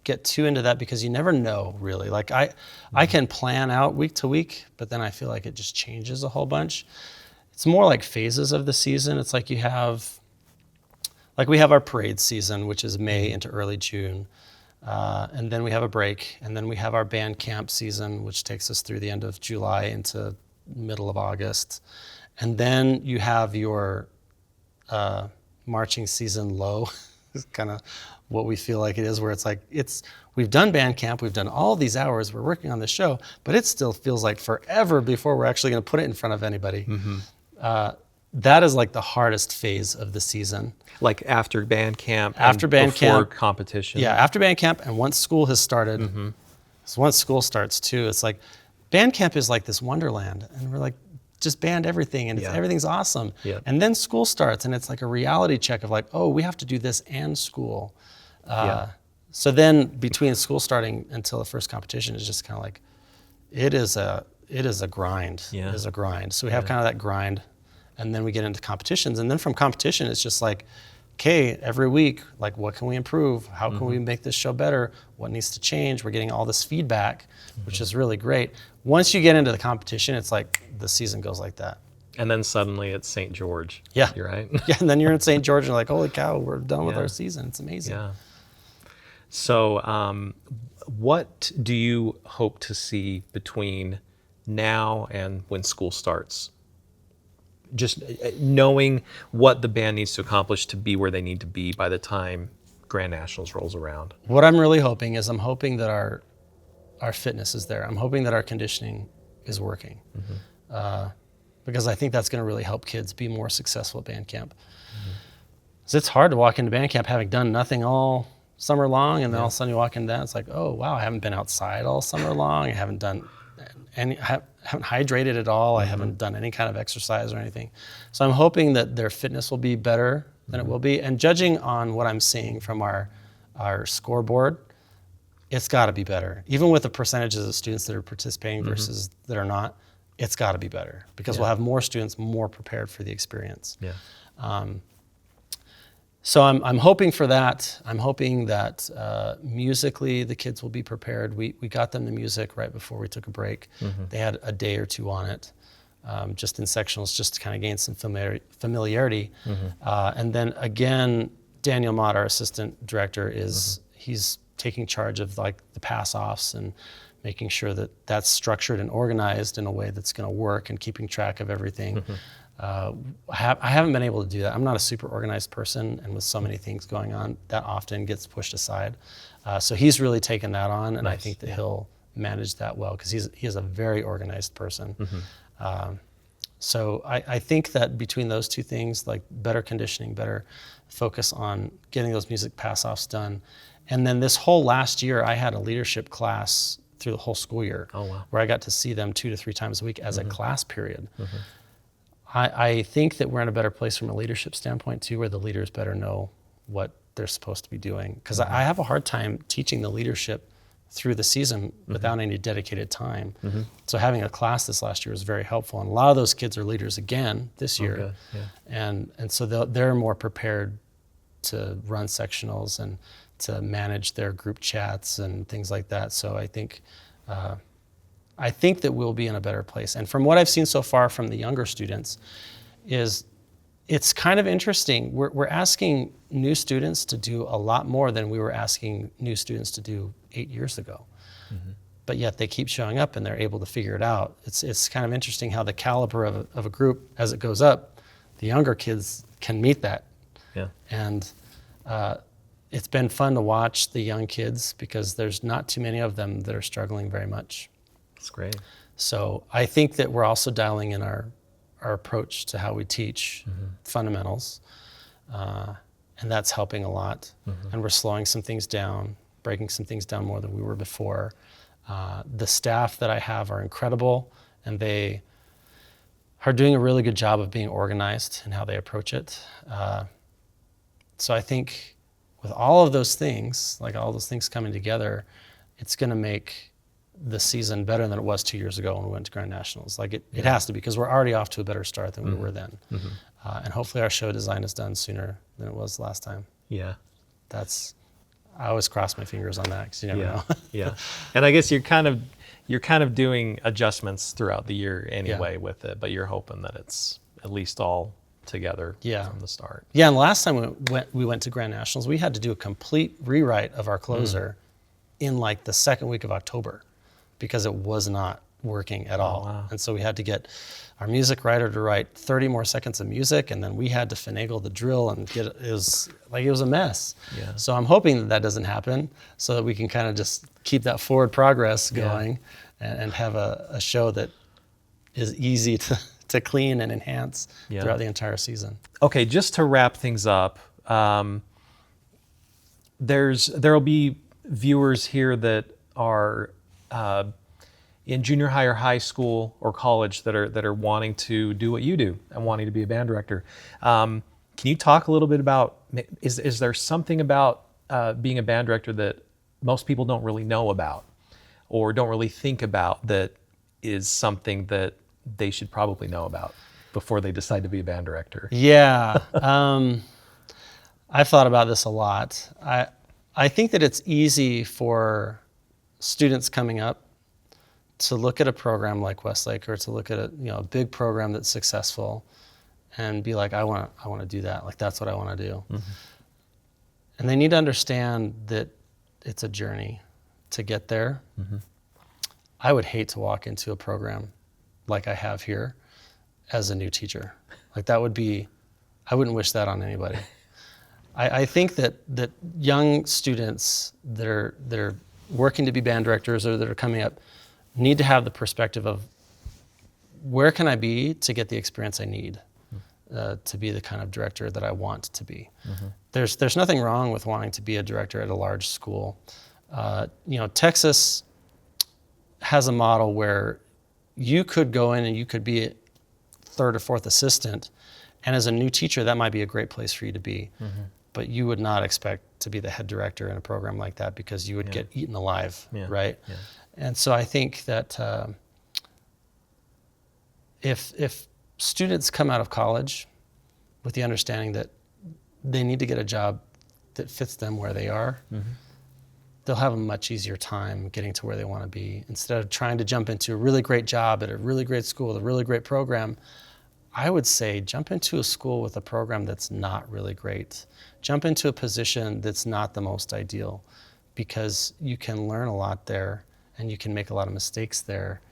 get too into that because you never know really. Like I can plan out week to week, but then I feel like it just changes a whole bunch. It's more like phases of the season. It's like we have our parade season, which is May into early June. And then we have a break. And then we have our band camp season, which takes us through the end of July into middle of August. And then you have your marching season low, is kind of what we feel like it is, where it's like, we've done band camp, we've done all these hours, we're working on the show, but it still feels like forever before we're actually going to put it in front of anybody. That is like the hardest phase of the season.
Like after band camp,
after band
before
camp,
competition.
Yeah, after band camp, and once school has started. So once school starts too, it's like band camp is like this wonderland, and we're like, just band everything, and everything's awesome. And then school starts, and it's like a reality check of like, oh, we have to do this and school. So then between school starting until the first competition is just kind of like, it is a grind. It is a grind. So we have kind of that grind, and then we get into competitions, and then from competition it's just like, okay, every week, like what can we improve? How can we make this show better? What needs to change? We're getting all this feedback, which is really great. Once you get into the competition, it's like the season goes like that.
And then suddenly it's St. George.
Yeah.
You're right.
Yeah, and then you're in St. George and you're like, holy cow, we're done with our season. It's amazing.
Yeah. So what do you hope to see between now and when school starts? Just knowing what the band needs to accomplish to be where they need to be by the time Grand Nationals rolls around.
What I'm really hoping is I'm hoping that our fitness is there. I'm hoping that our conditioning is working. Because I think that's going to really help kids be more successful at band camp. So it's hard to walk into band camp having done nothing all summer long, and then all of a sudden you walk into that, it's like, oh wow, I haven't been outside all summer long. I haven't done any, I haven't hydrated at all. I haven't done any kind of exercise or anything. So I'm hoping that their fitness will be better than it will be. And judging on what I'm seeing from our scoreboard, it's got to be better. Even with the percentages of students that are participating versus that are not, it's got to be better because
Yeah.
we'll have more students more prepared for the experience.
Yeah.
So I'm hoping for that. I'm hoping that musically the kids will be prepared. We got them the music right before we took a break. They had a day or two on it, just in sectionals, just to kind of gain some familiarity. And then again, Daniel Mott, our assistant director, he's taking charge of like the pass-offs and making sure that that's structured and organized in a way that's going to work and keeping track of everything. I haven't been able to do that. I'm not a super organized person, and with so many things going on, that often gets pushed aside. So he's really taken that on, and I think that he'll manage that well because he is a very organized person. So I think that between those two things, like better conditioning, better focus on getting those music pass-offs done, and then this whole last year, I had a leadership class through the whole school year, where I got to see them 2 to 3 times a week as a class period. I think that we're in a better place from a leadership standpoint too, where the leaders better know what they're supposed to be doing. Because I have a hard time teaching the leadership through the season without any dedicated time. So having a class this last year was very helpful. And a lot of those kids are leaders again this year. And so they're more prepared to run sectionals and to manage their group chats and things like that. So I think that we'll be in a better place. And from what I've seen so far from the younger students is it's kind of interesting. We're asking new students to do a lot more than we were asking new students to do 8 years ago. But yet they keep showing up and they're able to figure it out. It's kind of interesting how the caliber of a group, as it goes up, the younger kids can meet that. And it's been fun to watch the young kids because there's not too many of them that are struggling very much.
That's great.
So I think that we're also dialing in our approach to how we teach fundamentals, and that's helping a lot. And we're slowing some things down, breaking some things down more than we were before. The staff that I have are incredible, and they are doing a really good job of being organized in how they approach it. So I think with all of those things, like all those things coming together, it's going to make the season better than it was 2 years ago when we went to Grand Nationals. Like it has to be, because we're already off to a better start than we were then. And hopefully our show design is done sooner than it was last time. I always cross my fingers on that because you never know.
And I guess you're kind of doing adjustments throughout the year anyway with it, but you're hoping that it's at least all together from the start.
And the last time we went to Grand Nationals, we had to do a complete rewrite of our closer in like the second week of October because it was not working at all.
Wow.
And so we had to get our music writer to write 30 more seconds of music, and then we had to finagle the drill and it was a mess. So I'm hoping that doesn't happen so that we can kind of just keep that forward progress going and have a show that is easy to clean and enhance throughout the entire season.
Okay, just to wrap things up, there'll be viewers here that are in junior high or high school or college that are wanting to do what you do and wanting to be a band director. Can you talk a little bit about, is there something about being a band director that most people don't really know about or don't really think about that is something that they should probably know about before they decide to be a band director?
I've thought about this a lot. I think that it's easy for students coming up to look at a program like Westlake or to look at a big program that's successful and be like, I want to do that. Like that's what I want to do. And they need to understand that it's a journey to get there. I would hate to walk into a program like I have here as a new teacher. Like that would be, I wouldn't wish that on anybody. I think that young students that are working to be band directors or that are coming up need to have the perspective of where can I be to get the experience I need to be the kind of director that I want to be. There's nothing wrong with wanting to be a director at a large school. Texas has a model where you could go in and you could be a third or fourth assistant, and as a new teacher, that might be a great place for you to be. But you would not expect to be the head director in a program like that because you would get eaten alive, right? And so I think that if students come out of college with the understanding that they need to get a job that fits them where they are, they'll have a much easier time getting to where they want to be. Instead of trying to jump into a really great job at a really great school with a really great program, I would say jump into a school with a program that's not really great. Jump into a position that's not the most ideal, because you can learn a lot there and you can make a lot of mistakes there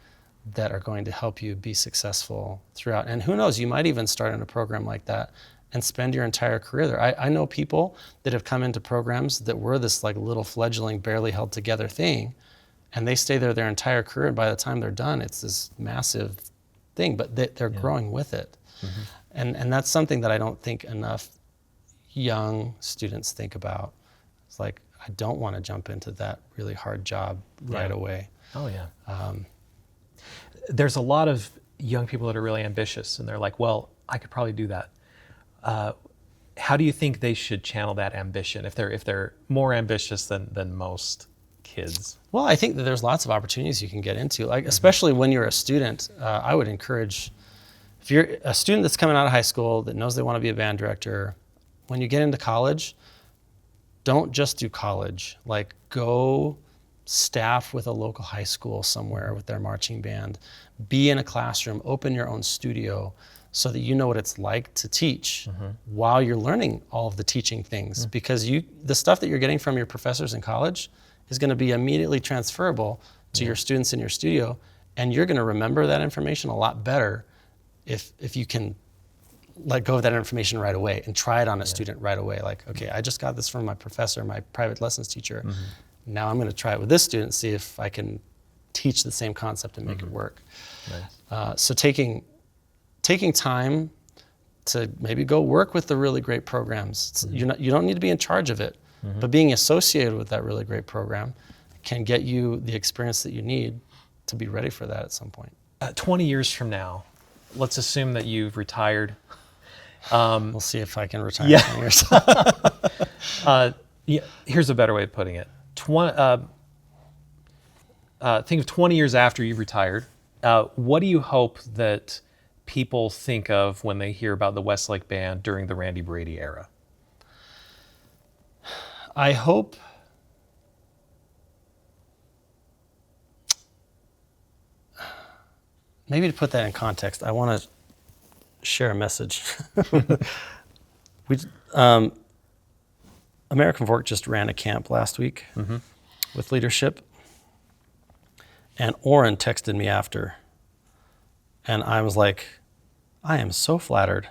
that are going to help you be successful throughout. And who knows, you might even start in a program like that and spend your entire career there. I know people that have come into programs that were this like little fledgling, barely held together thing, and they stay there their entire career, and by the time they're done, it's this massive thing, but they're growing with it. And that's something that I don't think enough young students think about. It's like, I don't want to jump into that really hard job right away.
Oh yeah. There's a lot of young people that are really ambitious, and they're like, well, I could probably do that. How do you think they should channel that ambition if they're more ambitious than most kids?
Well, I think that there's lots of opportunities you can get into, like especially when you're a student. I would encourage, if you're a student that's coming out of high school that knows they want to be a band director, when you get into college, don't just do college. Like, go staff with a local high school somewhere with their marching band. Be in a classroom, open your own studio, so that you know what it's like to teach while you're learning all of the teaching things. Because the stuff that you're getting from your professors in college is going to be immediately transferable to your students in your studio, and you're going to remember that information a lot better if you can let go of that information right away and try it on a student right away. Like, okay, I just got this from my professor, my private lessons teacher. Now I'm going to try it with this student, see if I can teach the same concept and make it work. Nice. So taking time to maybe go work with the really great programs. You don't need to be in charge of it, but being associated with that really great program can get you the experience that you need to be ready for that at some point.
20 years from now, let's assume that you've retired.
We'll see if I can retire.
Here's a better way of putting it. Think of 20 years after you've retired. What do you hope that people think of when they hear about the Westlake Band during the Randy Brady era?
I hope maybe to put that in context, I want to share a message. American Fork just ran a camp last week with leadership, and Orrin texted me after, and I was like, I am so flattered.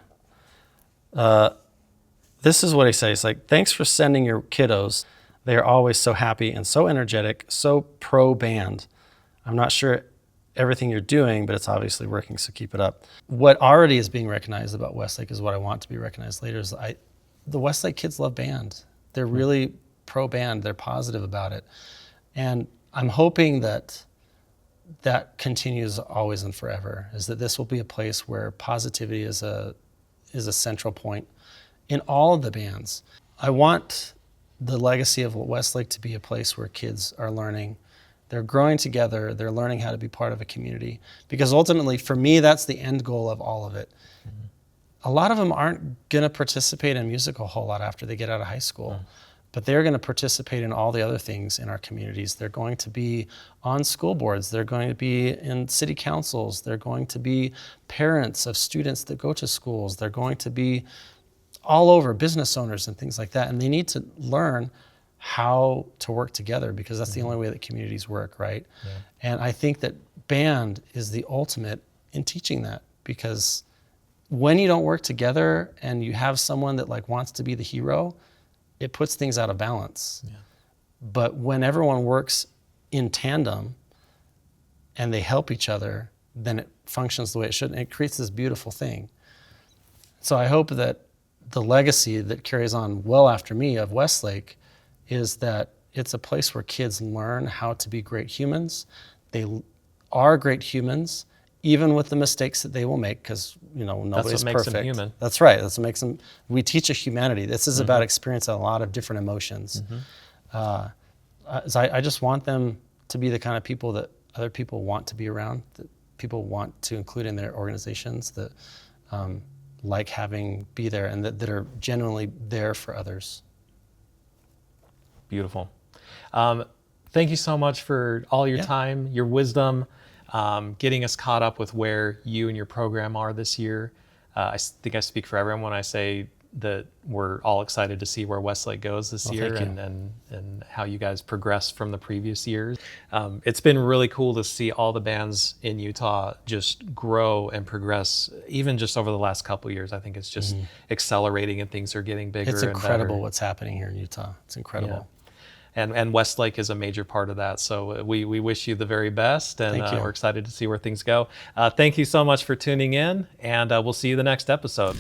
This is what he says. He's like, thanks for sending your kiddos. They are always so happy and so energetic, so pro-band. I'm not sure everything you're doing, but it's obviously working, so keep it up. What already is being recognized about Westlake is what I want to be recognized later. Is the Westlake kids love band. They're really pro-band. They're positive about it. And I'm hoping that continues always and forever, is that this will be a place where positivity is a central point in all of the bands. I want the legacy of Westlake to be a place where kids are learning. They're growing together. They're learning how to be part of a community. Because ultimately, for me, that's the end goal of all of it. A lot of them aren't going to participate in music a whole lot after they get out of high school. But they're going to participate in all the other things in our communities. They're going to be on school boards. They're going to be in city councils. They're going to be parents of students that go to schools. They're going to be all over, business owners and things like that. And they need to learn how to work together, because that's the only way that communities work, right? And I think that band is the ultimate in teaching that, because when you don't work together and you have someone that like wants to be the hero, it puts things out of balance. But when everyone works in tandem and they help each other, then it functions the way it should, and it creates this beautiful thing. So I hope that the legacy that carries on well after me of Westlake is that it's a place where kids learn how to be great humans. They are great humans, even with the mistakes that they will make, because nobody's perfect.
That's what makes them human.
That's right. That's what makes them. We teach a humanity. This is about experiencing a lot of different emotions. So I just want them to be the kind of people that other people want to be around, people want to include in their organizations that like be there and that are genuinely there for others.
Beautiful. Thank you so much for all your time, your wisdom, getting us caught up with where you and your program are this year. I think I speak for everyone when I say that we're all excited to see where Westlake goes this year and how you guys progress from the previous years. It's been really cool to see all the bands in Utah just grow and progress, even just over the last couple of years. I think it's just accelerating and things are getting bigger.
It's incredible
and better.
What's happening here in Utah. It's incredible.
Yeah. And Westlake is a major part of that. So we wish you the very best, and we're excited to see where things go. Thank you so much for tuning in, and we'll see you the next episode.